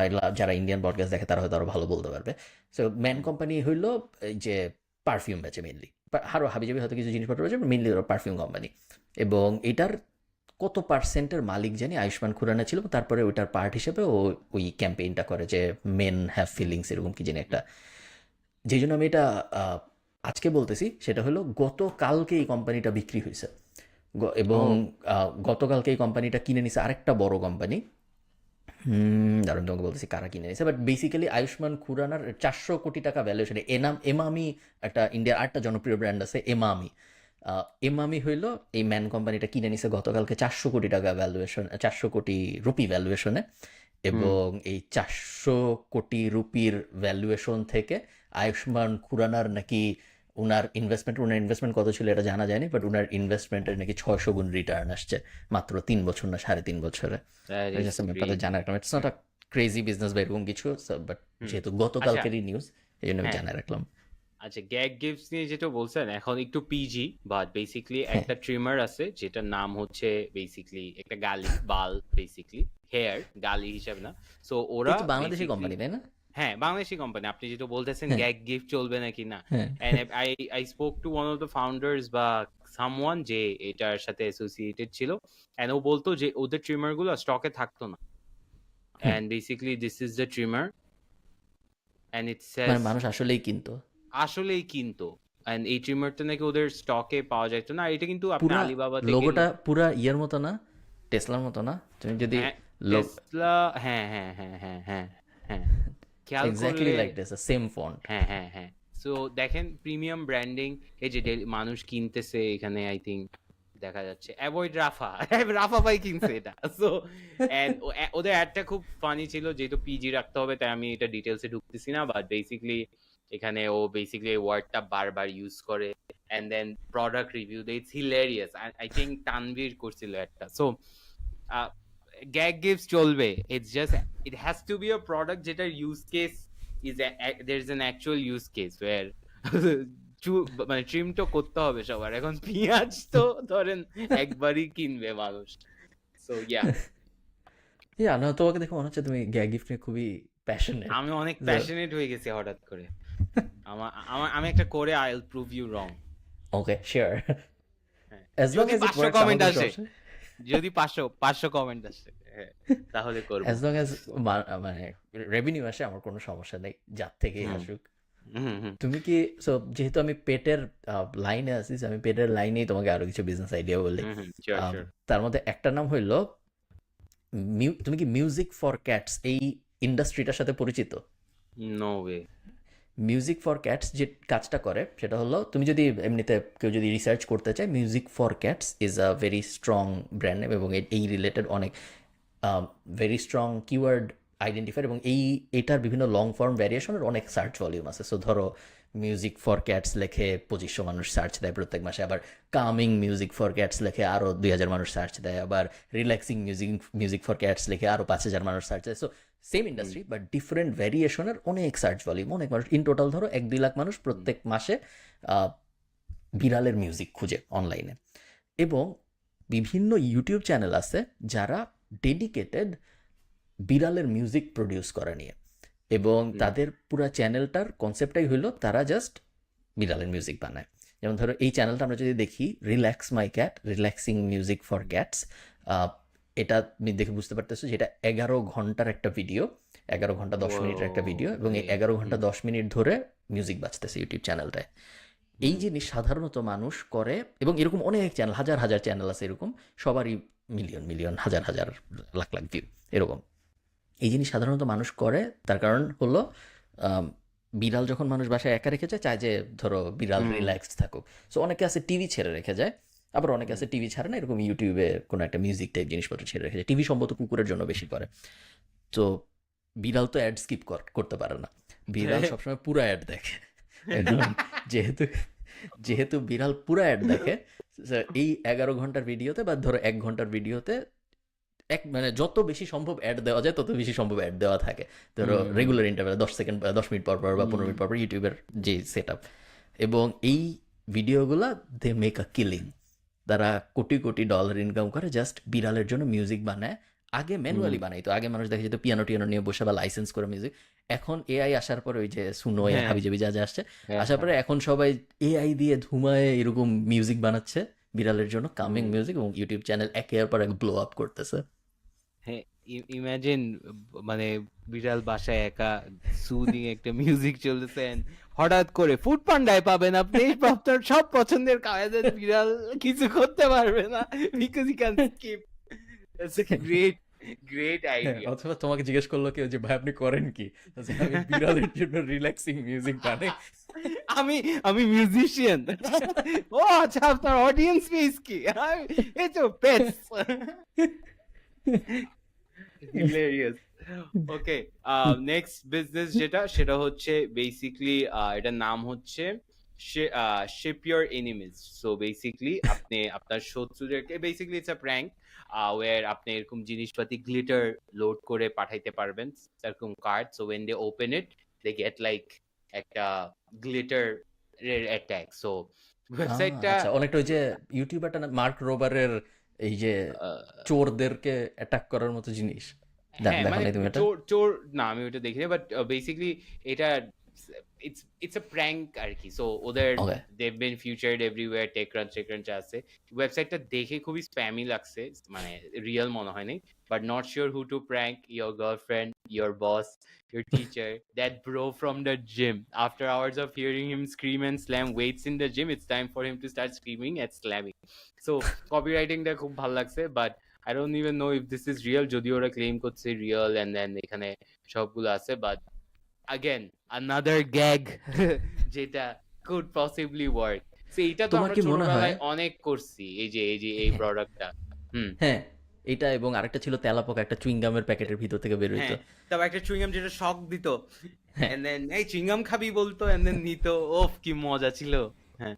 এগুলা যারা ইন্ডিয়ান ব্রডকাস্ট দেখে তারা হয়তো আরও ভালো বলতে পারবে। সো ম্যান হুম, কোম্পানি হইলো এই যে পারফিউম বেচে মেইনলি, আরও হাবিজাবি হয়তো কিছু জিনিসপত্র বেচে, মেইনলি ওরা পারফিউম কোম্পানি। এবং এটার কত পার্সেন্টের মালিক জানি আয়ুষ্মান খুরানা ছিল, তারপরে ওইটার পার্ট হিসেবে ও ওই ক্যাম্পেইনটা করে যে মেন হ্যাভ ফিলিংস, এরকম কি জানি একটা। যেই জন্য আমি এটা আহ, আজকে বলতেছি, সেটা হলো গতকালকে এই কোম্পানিটা বিক্রি হয়েছে, এবং ও, গতকালকে এই কোম্পানিটা কিনে নিছে আরেকটা বড় কোম্পানি। দারুণ, তোমাকে বলতেছি কারা কিনে নিছে, বাট বেসিক্যালি আয়ুষ্মান খুরানার 400 কোটি টাকা ভ্যালুয়েশনে এমামি, একটা ইন্ডিয়ার আরেকটা জনপ্রিয় ব্র্যান্ড আছে এমামি। এমামি হইল এই ম্যান কোম্পানিটা কিনে নিছে গতকালকে 400 কোটি টাকা ভ্যালুয়েশন, 400 কোটি রুপি ভ্যালুয়েশনে। হুম, এবং এই 400 কোটি রুপির ভ্যালুয়েশন থেকে আয়ুষ্মান খুরানার নাকি ওনার ইনভেস্টমেন্ট কত ছিল এটা জানা যায়নি, বাট ওনার ইনভেস্টমেন্টের নাকি 600 গুণ রিটার্ন আসছে মাত্র 3 বছর না 3.5 বছরে। দ্যাট ইজ ব্যাপারটা গ্রেট। জানা রাখলাম, it's not a crazy business বা এরকম কিছু, বাট হুম, যেহেতু আচ্ছা, গতকালকেরই নিউজ, এই জন্য আমি হ্যাঁ, জানা রাখলাম। আচ্ছা, গ্যাগ গিফটস নিয়ে যেটা বলছেন এখন একটু পিজি, বাট বেসিক্যালি হ্যাঁ, একটা ট্রিমার আছে যেটার নাম হচ্ছে বেসিক্যালি একটা গালি বাল, বেসিক্যালি হেয়ার, গালি হিসাবে না। সো ওরা এটা বাংলাদেশি বেসিক্যালি, কোম্পানি তাই না? হ্যাঁ, বাংলাদেশি কোম্পানি, আপনি যেটা বলতেছেন হ্যাঁ, গ্যাগ গিফট চলবে নাকি না, হ্যাঁ, and I spoke to one of the founders বা সামওয়ান যে এটার সাথে অ্যাসোসিয়েটেড ছিল, এন্ড ও বলতো যে ওদের ট্রিমার গুলো স্টকে থাকতো না, hmm, and basically this is the trimmer, and it মানে সেজ মানুষ আসলেই কিনতো আসলেই কিনতো, অ্যান্ড এই ট্রিমারটা নাকি ওদের স্টকে পাওয়া যেত না। আর এটা কিন্তু আপনি পুরা আলিবাবাতে গেলে, লোগোটা পুরা ইয়ের মতো না, টেসলার মতো না? তুমি যদি হ্যাঁ লোগ টেসলা, হ্যাঁ হ্যাঁ হ্যাঁ হ্যাঁ হ্যাঁ হ্যাঁ, খেয়াল এক্স্যাক্টলি করলে, লাইক টেসলা, সেম ফন্ট। হ্যাঁ হ্যাঁ হ্যাঁ। সো দেখেন প্রিমিয়াম ব্র্যান্ডিং, এই যে মানুষ কিনতেছে এখানে, আই থিঙ্ক দেখা যাচ্ছে অ্যাভয়েড রাফা, রাফা ভাই কিনছে এটা। সো এন্ড ওদের অ্যাডটা খুব ফানি ছিল, যেহেতু পিজি রাখতে হবে তাই আমি এটা ডিটেলসে ঢুকতেছি না, বাট বেসিক্যালি এখানে ও বেসিক্যালি এই ওয়ার্ডটা বারবার ইউজ করে, এন্ড দেন প্রোডাক্ট রিভিউ দেয়, it's hilarious. I think Tanvir করছিল একটা। সো গ্যাগ গিফটস চলবে, it's just it has to be a product যেটার use case is there is an actual use case where মানে ট্রিম তো করতে হবে সবার। এখন পেঁয়াজ তো ধরেন একবারই কিনবে মানুষ। সো ইয়া, ইয়া না, তোমাকে দেখে মনে হচ্ছে তুমি গ্যাগ গিফট নিয়ে খুবই প্যাশনেট। আমি অনেক প্যাশনেট হয়ে গেছি হঠাৎ করে। আমি একটা করে I will prove you wrong. Okay sure, হ্যাঁ, অ্যাজ লং যদি অ্যাজ ইট 500 ওয়ার্কস আমার কমেন্ট কোনো আসে, সমস্যা, যদি 500 কমেন্ট আসে, হ্যাঁ, তাহলে করব। অ্যাজ লং অ্যাজ মানে রেভিনিউ আসে আমার কোনো সমস্যা নেই, যার থেকেই হুম আসুক। হুম হুম তুমি কি, সো যেহেতু আমি পেটের লাইনে আছি, so আমি পেটের লাইনেই তোমাকে আরো কিছু বিজনেস আইডিয়া বলি। হুম, শিওর আম, শিওর। তার মধ্যে একটা নাম হইলো তুমি কি মিউজিক ফর ক্যাটস এই ইন্ডাস্ট্রিটার সাথে পরিচিত? No way. Music for cats যে কাজটা করে সেটা হলো, তুমি যদি এমনিতে কেউ যদি রিসার্চ করতে চায়, music for cats is a very strong brand name, এবং এই রিলেটেড অনেক ভেরি স্ট্রং কিওয়ার্ড আইডেন্টিফায়ার, এবং এটার বিভিন্ন লং ফর্ম ভ্যারিয়েশনের অনেক সার্চ ভলিউম আছে। সো ধরো মিউজিক ফর ক্যাটস লেখে 2500 মানুষ সার্চ দেয় প্রত্যেক মাসে, আবার কামিং মিউজিক ফর ক্যাটস লেখে আরও 2000 মানুষ সার্চ দেয়, আবার রিল্যাক্সিং মিউজিক ফর ক্যাটস লেখে আরও 5000 মানুষ সার্চ দেয়। So same industry but different ভ্যারিয়েশনের অনেক সার্চ ভলিউম, অনেক মানুষ, ইন টোটাল ধরো 1-2 লাখ মানুষ প্রত্যেক মাসে বিড়ালের মিউজিক খুঁজে অনলাইনে। এবং বিভিন্ন ইউটিউব চ্যানেল আছে যারা ডেডিকেটেড বিড়ালের মিউজিক প্রডিউস করা নিয়ে, এবং তাদের পুরো চ্যানেলটার কনসেপ্টটাই হলো তারা জাস্ট বিড়ালের মিউজিক বানায়। যেমন ধরো এই চ্যানেলটা আমরা যদি দেখি, relax my cat, relaxing music for cats, এটা তুমি দেখে বুঝতে পারতেছো যে এটা 11 ঘন্টার একটা ভিডিও, 11 ঘন্টা 10 মিনিটের একটা ভিডিও, এবং এই 11 ঘন্টা 10 মিনিট ধরে মিউজিক বাজতেছে ইউটিউব চ্যানেলটায়। এই জিনিস সাধারণত মানুষ করে, এবং এরকম অনেক চ্যানেল, হাজার হাজার চ্যানেল আছে এরকম, সবারই মিলিয়ন মিলিয়ন, হাজার হাজার, লাখ লাখ ভিউ এরকম। এই জিনিস সাধারণত মানুষ করে, তার কারণ হলো বিড়াল যখন মানুষ বাসায় একা রেখে যায়, চায় যে ধরো বিড়াল রিল্যাক্সড থাকুক। সো অনেকে আছে টিভি ছেড়ে রেখে যায়, আবার অনেকে আছে টিভি ছাড়ে না, এরকম ইউটিউবে কোনো একটা মিউজিক টাইপ জিনিসপত্র ছেড়ে রেখে যায়। টিভি সম্ভবত কুকুরের জন্য বেশি করে। তো বিড়াল তো অ্যাড স্কিপ করতে পারে না, বিড়াল সবসময় পুরো অ্যাড দেখে। এখন যেহেতু যেহেতু বিড়াল পুরো অ্যাড দেখে, so এই 11 ঘন্টার ভিডিওতে বা ধরো 1 ঘন্টার ভিডিওতে মানে যত বেশি সম্ভব অ্যাড দেওয়া যায় তত বেশি সম্ভব অ্যাড দেওয়া থাকে। ধরো রেগুলার ইন্টারভ্যাল 10 সেকেন্ড, 10 মিনিট পর পর বা 15 মিনিট পর পর, ইউটিউবের যে সেট আপ। এবং এই ভিডিওগুলা দে মেক আ কিলিং, তারা কোটি কোটি ডলার ইনকাম করে জাস্ট বিড়ালের জন্য মিউজিক বানায়। আগে ম্যানুয়ালি বানাইতো, আগে মানুষ দেখে যেত পিয়ানো টিয়ানো নিয়ে বসে বা লাইসেন্স করে মিউজিক। এখন এআই আসার পরে, ওই যে সুনো হাবিজাবি যা যা আসছে, আসার পরে এখন সবাই এআই দিয়ে ধুমায় এরকম মিউজিক বানাচ্ছে বিড়ালের জন্য, কামিং মিউজিক, এবং ইউটিউব চ্যানেল একের পর এক ব্লো আপ করতেছে। হ্যাঁ, ইমাজিন মানে বিড়াল বাসায় একা সুদিং একটা মিউজিক চলতেছে, and হঠাৎ করে ফুড পান্ডায় পাবেন আপনি আপনার সব পছন্দের কায়দার বিড়াল কিছু করতে পারবে না, because you can skip. It's a great great idea. অথবা তোমাকে জিজ্ঞেস করলো কেউ যে ভাই আপনি করেন কি, আমি বিড়ালের জন্য রিল্যাক্সিং মিউজিক বানাই। আমি আমি মিউজিশিয়ান। ও আচ্ছা, আপনার অডিয়েন্স বেস কি? এই তো pets. Hilarious. Okay, next business যেটা, সেটা হচ্ছে বেসিক্যালি এটার নাম হচ্ছে ship your enemies. So basically আপনি আপনার শত্রুদেরকে, basically it's a prank where আপনি এরকম জিনিসপাতি গ্লিটার লোড করে পাঠাইতে পারবেন, এরকম card. So when they open it they get like একটা গ্লিটার অ্যাটাক। সো ওয়েবসাইটটা আচ্ছা, অনেকটা ওই যে ইউটিউবারটা মার্ক রোবারের এই যে চোরদেরকে অ্যাটাক করার মতো জিনিস, হ্যাঁ দেখো মানে নাই তুমি এটা? চোর চোর না, আমি ওটা দেখিনি, বাট বেসিক্যালি এটা it's a prank আর কি, সো ওদের ওকে they've been featured everywhere, TechCrunch আছে। ওয়েবসাইটটা দেখে খুবই স্প্যামি লাগছে, মানে রিয়েল মনে হয় নাই, but not sure who to prank, your girlfriend, your boss, your teacher, that bro from the gym. After hours of hearing him scream and slam weights in the gym, it's time for him to start screaming and slamming. So copywritingটা খুব ভালো লাগছে, but I don't even know if this is real, যদিও ওরা claim করছে real, and then এখানে সবগুলো আছে, but again another gag যেটা could possibly work. So এটা তো তোমার আমরা কি মনে হয় ছোটবেলায় অনেক করছি, এই হ্যাঁ প্রোডাক্টটা। হুম। হ্যাঁ এটা, এবং আরেকটা ছিল তেলাপোকা, একটা চুইংগামের প্যাকেটের ভিতর থেকে বের হইতো। হ্যাঁ, তারপর একটা চুইংগাম যেটা শক দিত, হ্যাঁ and then এই চুইংগাম খাবি বলতো, and then নিত, ওফ কি মজা ছিল। হ্যাঁ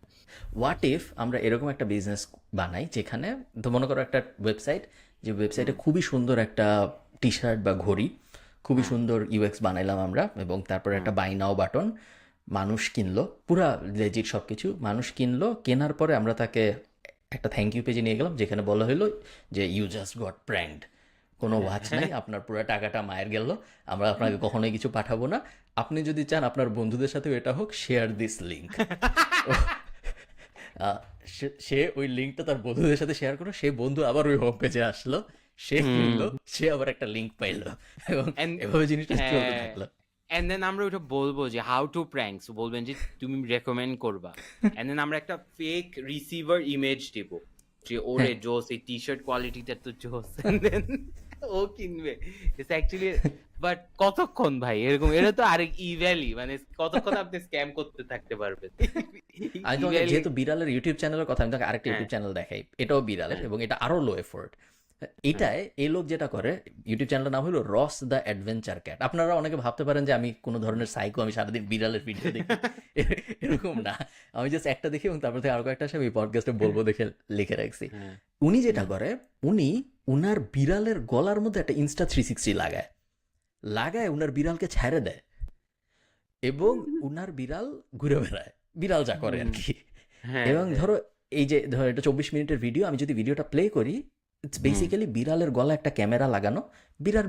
হোয়াট ইফ আমরা এরকম একটা বিজনেস বানাই যেখানে, তো মনে করো একটা ওয়েবসাইট, যে ওয়েবসাইটে খুবই সুন্দর একটা টি শার্ট বা ঘড়ি, খুবই হুম সুন্দর ইউএক্স বানাইলাম আমরা, এবং তারপরে হুম একটা বাই নাও বাটন, মানুষ কিনলো, পুরা লেজিট সব কিছু, মানুষ কিনলো, কেনার পরে আমরা তাকে একটা থ্যাংক ইউ পেজে নিয়ে গেলাম যেখানে বলা হলো যে ইউ জাস্ট গট প্র্যাঙ্কড, কোনো ওয়াচ নাই, আপনার পুরো টাকাটা মায়ের গেল, আমরা আপনাকে কখনোই কিছু পাঠাবো না, আপনি যদি চান আপনার বন্ধুদের সাথেও এটা হোক, শেয়ার দিস লিঙ্ক। সে ওই লিঙ্কটা তার বন্ধুদের সাথে শেয়ার করো, সে বন্ধু আবার ওই হোম পেজে আসলো, সে কিনলো, সে আবার একটা লিঙ্ক পাইলো, এবং and এভাবে জিনিসটা চলতে হ্যাঁ, থাকলো। and then আমরা ওটা বলবো যে হাউ টু প্র্যাঙ্ক, বলবেন যে তুমি রেকমেন্ড করবা, and then আমরা একটা ফেক রিসিভার ইমেজ দিব যে ওরে হ্যাঁ জোস, এই টি শার্ট কোয়ালিটিটা তো জোস, and then ও কিনবে। ইটস অ্যাকচুয়ালি, বাট কতক্ষণ ভাই এরকম, এটা তো আরেক ইভ্যালি, মানে কতক্ষণ আপনি স্ক্যাম করতে থাকতে পারবেন। আমি তোমাকে, ইভ্যালি। যেহেতু বিড়ালের ইউটিউব চ্যানেলের কথা, আমি তোমাকে আরেকটা হ্যাঁ ইউটিউব চ্যানেল দেখাই, এটাও বিড়ালের, হ্যাঁ এবং এটা আরো লো এফোর্ট। হ্যাঁ এটায় এই লোক যেটা করে, ইউটিউব চ্যানেলের নাম হলো রস দ্য অ্যাডভেঞ্চার ক্যাট। আপনারা অনেকে ভাবতে পারেন যে আমি কোনো ধরনের সাইকো, আমি সারাদিন বিড়ালের ভিডিও দেখি, এরকম না, আমি জাস্ট একটা দেখি এবং তারপর থেকে আরো কয়েকটা আসে, আমি পডকাস্টে বলবো দেখে লিখে রাখছি। হ্যাঁ উনি যেটা হুম করে, উনি উনার বিড়ালের গলার মধ্যে একটা ইনস্টা 360 লাগায়, উনার বিড়ালকে ছেড়ে দেয়, এবং উনার বিড়াল ঘুরে বেড়ায়, বিড়াল যা করে আর হুম, কি। হ্যাঁ এবং হ্যাঁ ধরো এই যে ধরো এটা 24 মিনিটের ভিডিও, আমি যদি ভিডিওটা প্লে করি, ইটস হুম বেসিক্যালি বিড়ালের গলায় একটা ক্যামেরা লাগানো,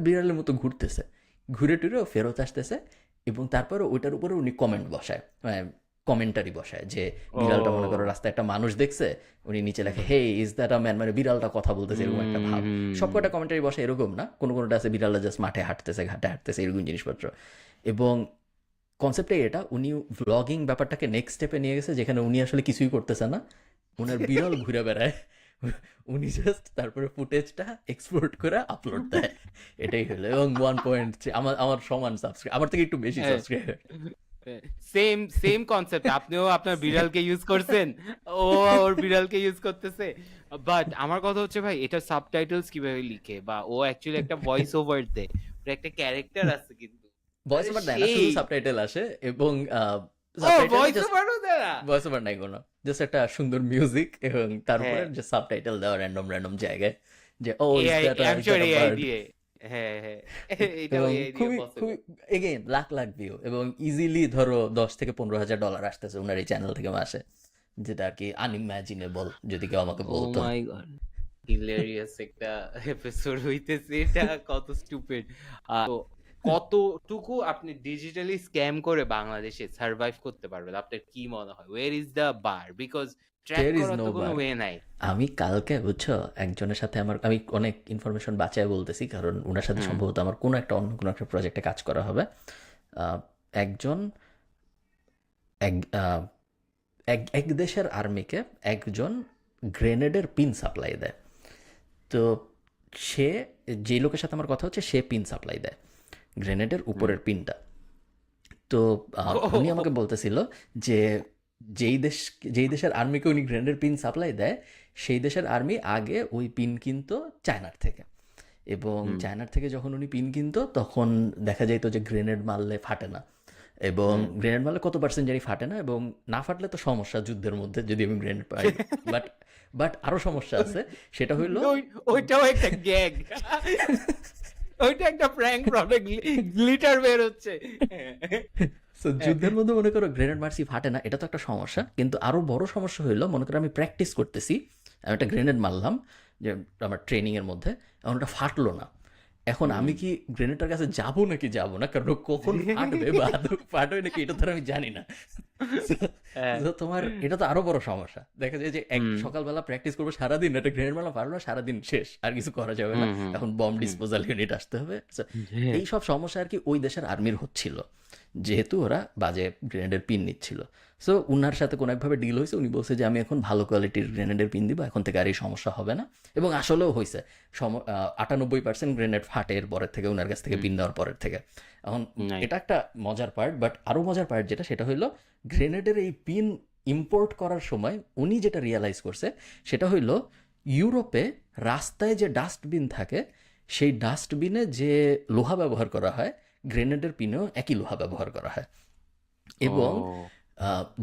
বিড়ালের মতো ঘুরতেছে, ঘুরে টুরে ও ফেরত আসতেছে, এবং তারপরে ওইটার উপরে উনি কমেন্ট বসায়, মানে কমেন্টারি বসায়, যে বিড়ালটা মনে করো ও রাস্তায় একটা মানুষ দেখছে, উনি নিচে লেখে হে ইজ দ্যাট আ ম্যান, মানে বিড়ালটা কথা বলতেছে এরকম একটা ভাব। সব কটা কমেন্টারি বসে এরকম না, কোনোটা আছে বিড়ালটা জাস্ট মাঠে হাঁটতেছে, ঘাটে হাঁটতেছে, এরকম জিনিসপত্র। এবং কনসেপ্টটাই এটা, উনি ভ্লগিং ব্যাপারটাকে নেক্সট স্টেপে নিয়ে গেছে, যেখানে উনি আসলে কিছুই করতেছে না, ওনার বিড়াল ঘুরে বেড়ায়, উনি জাস্ট তারপরে ফুটেজটা এক্সপোর্ট করে আপলোড দেয়, এটাই হলো। এবং 1.3, আমার সমান সাবস্ক্রাইব, আমার থেকে একটু বেশি সাবস্ক্রাইব। সেম সেম কনসেপ্ট, আপনিও আপনার বিড়ালকে ইউজ করছেন, ও ওর বিড়ালকে ইউজ করতেছে। বাট আমার কথা হচ্ছে ভাই, এটা সাবটাইটেলস কিভাবে লিখে, বা ও অ্যাকচুয়ালি একটা ভয়েস ওভার দেয়, ওর একটা ক্যারেক্টার আছে কিন্তু, ভয়েস আরে ওভার দেয় না, শুধু সেই, সাবটাইটেল আসে, এবং ও সাবটাইটেলে ভয়েস জাস্ট ওভারও দেয় না। ভয়েস ওভার নাই কোনো, জাস্ট একটা সুন্দর মিউজিক, এবং তারপরে হ্যাঁ যে সাবটাইটেল দেওয়া র্যান্ডম জায়গায়, যে ও is AI, that I am sure a AI bard. দিয়ে, হ্যাঁ হ্যাঁ এটা এবং এআই দিয়ে খুবই possible. Again lakh lakh view, এবং ইজিলি ধরো $10,000 থেকে $15,000 আসতেছে ওনার এই চ্যানেল থেকে মাসে, যেটা আর কি আনইমাজিনেবল যদি কেউ আমাকে ও বলতো। মাই গড, হিলেরিয়াস একটা এপিসোড হইতেছে এটা, কত স্টুপিড। তো কতটুকু আপনি ডিজিটালি স্ক্যাম করে বাংলাদেশে সার্ভাইভ করতে পারবেন, আপনার কি মনে হয়, where is the bar, because track there is করার নো তো কোনো বার। ওয়ে নাই। আমি কালকে, বুঝছো, একজনের সাথে আমি অনেক ইনফরমেশন বাঁচায় বলতেছি, কারণ ওনার সাথে হুম সম্ভবত আমার অন্য কোনো একটা প্রজেক্টে কাজ করা হবে। আহ, একজন এক আহ, এক দেশের আর্মিকে একজন গ্রেনেডের পিন সাপ্লাই দেয়। তো সে, যে লোকের সাথে আমার কথা হচ্ছে, সে পিন সাপ্লাই দেয়, গ্রেনেডের হুম উপরের পিনটা। তো উনি আমাকে বলতেছিল যে যেই দেশের আর্মিকে উনি গ্রেনেডের পিন সাপ্লাই দেয়, সেই দেশের আর্মি আগে ওই পিন কিনতো চায়নার থেকে, এবং হুম চায়নার থেকে যখন উনি পিন কিনতো, তখন দেখা যেত যে গ্রেনেড মারলে ফাটে না, এবং হুম গ্রেনেড মারলে কত পার্সেন্ট জানি ফাটে না, এবং না ফাটলে তো সমস্যা যুদ্ধের মধ্যে যদি আমি গ্রেনেড পাই। বাট বাট আরও সমস্যা আছে, সেটা হইলো ওইটাও একটা গ্যাগ, ওইটা একটা প্র্যাঙ্ক প্রোডাক্ট, গ্লিটার বের হচ্ছে। সো যুদ্ধের মধ্যে মনে করো গ্রেনেড মারছি ফাটে না, এটা তো একটা সমস্যা, কিন্তু আরও বড় সমস্যা হইলো, মনে করো আমি প্র্যাকটিস করতেছি, আমি একটা গ্রেনেড মারলাম যে আমার ট্রেনিংয়ের মধ্যে, এখন ওটা ফাটলো না, এখন আমি হুম। কি গ্রেনেডটার কাছে যাবো নাকি যাবো না, কারণ ও কখন ফাটবে বা আদৌ ফাটবে নাকি এটা তো আমি জানি না। So, হ্যাঁ। so তোমার এটা তো আরো বড় সমস্যা। দেখা যায় যে এক হুম, সকালবেলা প্র্যাকটিস করবো সারাদিন, একটা গ্রেনেড মারলাম পারলো না, সারাদিন শেষ, আর কিছু করা যাবে না। হুম, হুম, এখন বম্ব হুম। ডিসপোজাল ইউনিট আসতে হবে। So, হ্যাঁ। এই সব সমস্যা আর কি ওই দেশের আর্মির হচ্ছিল, যেহেতু ওরা বাজে গ্রেনেডের পিন নিচ্ছিল। সো উনার সাথে কোনো একভাবে ডিল হয়েছে, উনি বলছে যে আমি এখন ভালো কোয়ালিটির গ্রেনেডের পিন দিব, এখন থেকে আর এই সমস্যা হবে না। এবং আসলেও হয়েছে, 98% গ্রেনেড ফাটে এর পরের থেকে, উনার কাছ থেকে হুম, পিন দেওয়ার পরের থেকে। এখন নাই। এটা একটা মজার পার্ট, বাট আরও মজার পার্ট যেটা, সেটা হইলো গ্রেনেডের এই পিন ইম্পোর্ট করার সময় উনি যেটা রিয়েলাইজ করছে সেটা হইলো ইউরোপে রাস্তায় যে ডাস্টবিন থাকে, সেই ডাস্টবিনে যে লোহা ব্যবহার করা হয়, গ্রেনেডের পিনেও একই লোহা ব্যবহার করা হয়। এবং ও।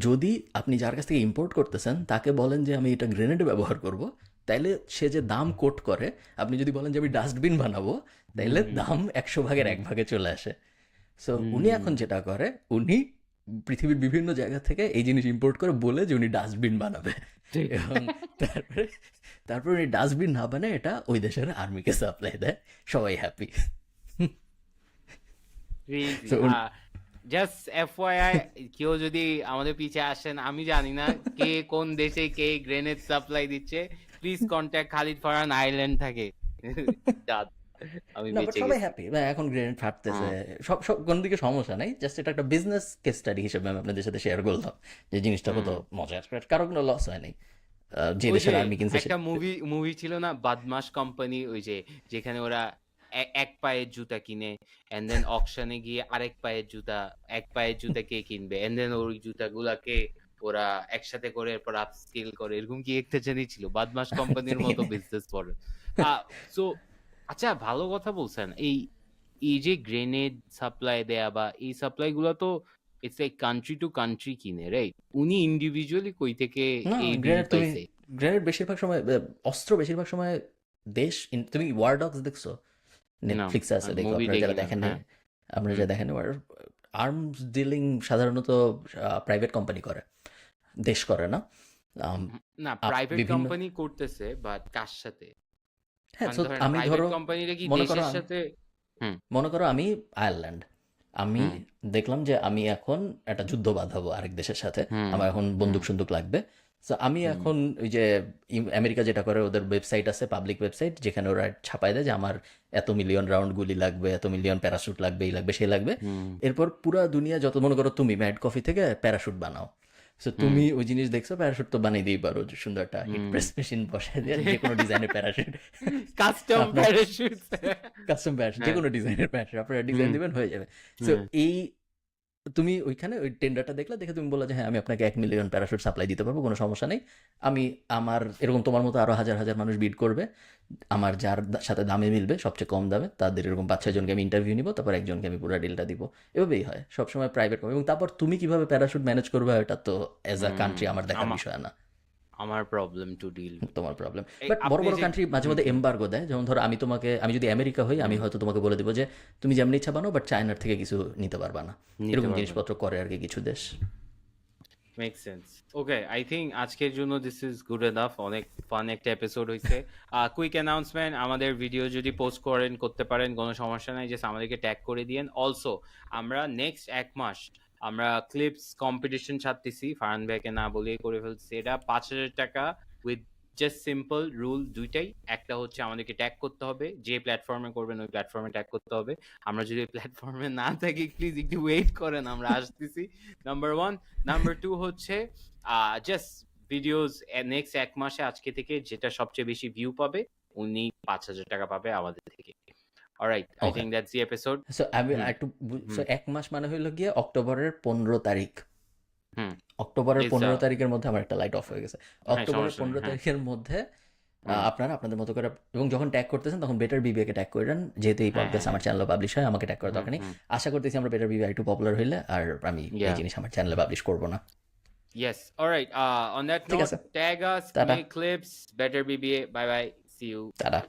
যদি আপনি যার কাছ থেকে ইম্পোর্ট করতেছেন তাকে বলেন যে আমি এটা গ্রেনেডে ব্যবহার করব, তাইলে সে যে দাম কোট করে, আপনি যদি বলেন যে আমি ডাস্টবিন বানাবো, তাইলে হুম, দাম 100 ভাগের হুম, 1 ভাগে চলে আসে। সো উনি এখন হুম। যেটা করে, উনি পৃথিবীর বিভিন্ন জায়গা থেকে এই জিনিস ইম্পোর্ট করে বলে যে উনি ডাস্টবিন বানাবে। ঠিক। এবং তারপরে তারপরে উনি ডাস্টবিন না বানায় এটা ওই দেশের আর্মিকে সাপ্লাই দেয়, সবাই happy. Crazy. So just FYI, কেউ যদি আমাদের পিছে আসেন, আমি জানি না কে কোন দেশে কে গ্রেনেড সাপ্লাই দিচ্ছে, please contact Khalid Farhan island থাকে। যাক, আমি না, বাট বেঁচে সবাই গেছি। হ্যাপি, এখন গ্রেনেড ফাটতেছে, হুম, সব সব কোনো দিকে সমস্যা নাই, জাস্ট এটা একটা বিজনেস কেস স্টাডি হিসেবে আমি আপনাদের সাথে শেয়ার করলাম যে জিনিসটা কত হুম। মজার, কারো কোনো লস হয় নাই। যে ওই দেশের যে আর্মি কিনছে একটা মুভি ছিল না, বাদমাশ কোম্পানি, ওই যে যেখানে ওরা এক পায়ের জুতা কিনে, এন্ড দেন অকশনে গিয়ে আরেক পায়ের জুতা, এক পায়ের জুতা কে কিনবে, এন্ড দেন ওই জুতাগুলাকে ওরা একসাথে করে এরপর আপস্কেল করে, এরকম কি একটা জানি ছিল, বাদমাশ কোম্পানির মতো বিজনেস মডেল। সো আচ্ছা, ভালো কথা বলছেন। এই এই যে গ্রেনেড সাপ্লাই দেয়া বা এই সাপ্লাই গুলো তো it's like country to country কিনে, রাইট? উনি ইন্ডিভিজুয়ালি কই থেকে না, এই বিল গ্রেনেড তুমি পাইছে? গ্রেনেড বেশিরভাগ সময় অস্ত্র বেশিরভাগ সময় তুমি ওয়ার ডগস দেখছো? না, নেটফ্লিক্সে আছে, দেখো মুভি আপনারা দেখি যারা না। দেখেন নাই। হ্যাঁ। আপনারা হুম। যারা দেখেন, আর্মস ডিলিং সাধারণত প্রাইভেট কোম্পানি করে, দেশ করে না। আম, না, প্রাইভেট বিভিন্ন, কোম্পানি করতেছে, বাট কার সাথে? হ্যাঁ, মানে so ধরেন আমি প্রাইভেট ধরো, কোম্পানিটা কি মনে করো দেশের সাথে? হুম, মনে করো আমি আয়ারল্যান্ড, আমি হুম, দেখলাম যে আমি এখন একটা যুদ্ধ বাঁধাবো আরেক দেশের সাথে, হুম, আমার এখন হুম, বন্দুক সন্দুক লাগবে। তো আমি হুম, এখন ওই যে আমেরিকা যেটা করে, ওদের ওয়েবসাইট আছে, পাবলিক ওয়েবসাইট, যেখানে ওরা ছাপায় দেয় যে আমার এত মিলিয়ন রাউন্ড গুলি লাগবে, এত মিলিয়ন প্যারাশুট লাগবে, এই লাগবে সেই লাগবে। হুম, এরপর পুরা দুনিয়া যত, মনে করো তুমি ম্যাড কফি থেকে প্যারাশুট বানাও, সো হুম, তুমি ওই জিনিস দেখছো, প্যারাশুট তো বানিয়ে দিই পারো, যে সুন্দর একটা হিট হুম। প্রেস মেশিন বসায় দিয়ে যে কোনো ডিজাইনের প্যারাশুট কাস্টম আপনার, প্যারাশুট। কাস্টম প্যারাশুট, যে হ্যাঁ। কোনো ডিজাইনের প্যারাশুট আপনারা ডিজাইন হুম, দিবেন, হয়ে যাবে। সো হুম, এই তুমি ওইখানে ওই টেন্ডারটা দেখলে, দেখে তুমি বললে যে হ্যাঁ আমি আপনাকে 1 মিলিয়ন প্যারাশুট সাপ্লাই দিতে পারবো, কোনো সমস্যা নেই। আমি আমার এরকম তোমার মতো আরো হাজার হাজার মানুষ বিড করবে, আমার যার সাথে দামে মিলবে সবচেয়ে কম দামে, তাদের এরকম 5-6 জনকে আমি ইন্টারভিউ নিব, তারপর একজনকে আমি পুরো ডিলটা দিব। এভাবেই হয় সবসময় প্রাইভেট কোম্পানি। এবং তারপর তুমি কিভাবে প্যারাশুট ম্যানেজ করবে, এটা তো অ্যাজ আ হুম। কান্ট্রি আমার দেখার আমা বিষয় না, আমার প্রবলেম টু ডিল উইথ। তোমার প্রবলেম। এই বাট বড় আপনি বড় যে কান্ট্রি মাঝে হুম, মধ্যে হুম, এমবার্গো দেয়, যেমন ধরো আমি যদি আমেরিকা হই, আমি হুম, হয়তো তোমাকে বলে দেবো যে তুমি যেমন ইচ্ছা বানো, বাট চায়নার থেকে কিছু নিতে পারবা না, নিতে এরকম পারবেন। জিনিসপত্র করে আর কি কিছু দেশ। Make sense. Okay, I think আজকের জন্য দিস ইজ গুড এনাফ। অনেক ফান একটা এপিসোড হয়েছে। কুইক অ্যানাউন্সমেন্ট, আমাদের ভিডিও যদি পোস্ট করতে পারেন, কোনো সমস্যা নাই, জাস্ট আমাদেরকে ট্যাগ করে দিয়েন। অলসো আমরা নেক্সট 1 মাস আমরা ক্লিপস কম্পিটিশন ছাড়তেছি, ফারহান ভাইকে না বলেই করে ফেলছি। এটা 5,000 টাকা উইথ জাস্ট সিম্পল রুল দুইটাই। একটা হচ্ছে আমাদেরকে ট্যাগ করতে হবে, যে প্ল্যাটফর্মে করবেন ওই প্ল্যাটফর্মে ট্যাগ করতে হবে। আমরা যদি প্ল্যাটফর্মে না থাকি, প্লিজ একটু ওয়েট করেন, আমরা আসতেছি। নাম্বার 1। নাম্বার 2 হচ্ছে জাস্ট ভিডিওস নেক্সট 1 মাসে আজকে থেকে যেটা সবচেয়ে বেশি ভিউ পাবে, উনি 5,000 টাকা পাবে আমাদের থেকে। Alright, I okay, think that's the episode. So আমি হুম, একটু, সো হুম, 1 মাস মানে হইলো গিয়ে অক্টোবরের 15 তারিখ। হুম। অক্টোবরের ইটস 15 তারিখের মধ্যে আমার একটা লাইট অফ হয়ে গেছে। হ্যাঁ, অক্টোবরের সমস্যা নেই। পনেরো হ্যাঁ। তারিখের মধ্যে হুম, আপনারা আপনাদের মতো করে, এবং যখন ট্যাগ করতেছেন তখন বেটার বিবিএকে ট্যাগ করে দেন, যেহেতু এই হ্যাঁ, পডকাস্ট হ্যাঁ, আমার চ্যানেলে পাবলিশ হয়, আমাকে ট্যাগ করার হুম, দরকার নেই। হুম। আশা করতেছি আমরা বেটার বিবি একটু পপুলার হইলে আর আমি এই ইয়া, জিনিস আমার চ্যানেলে পাবলিশ করবো না। ইয়েস। অলরাইট, অন দ্যাট ঠিক নোট, আছে, tag us, tata, make clips, better BBA. Bye bye, see you. Tata.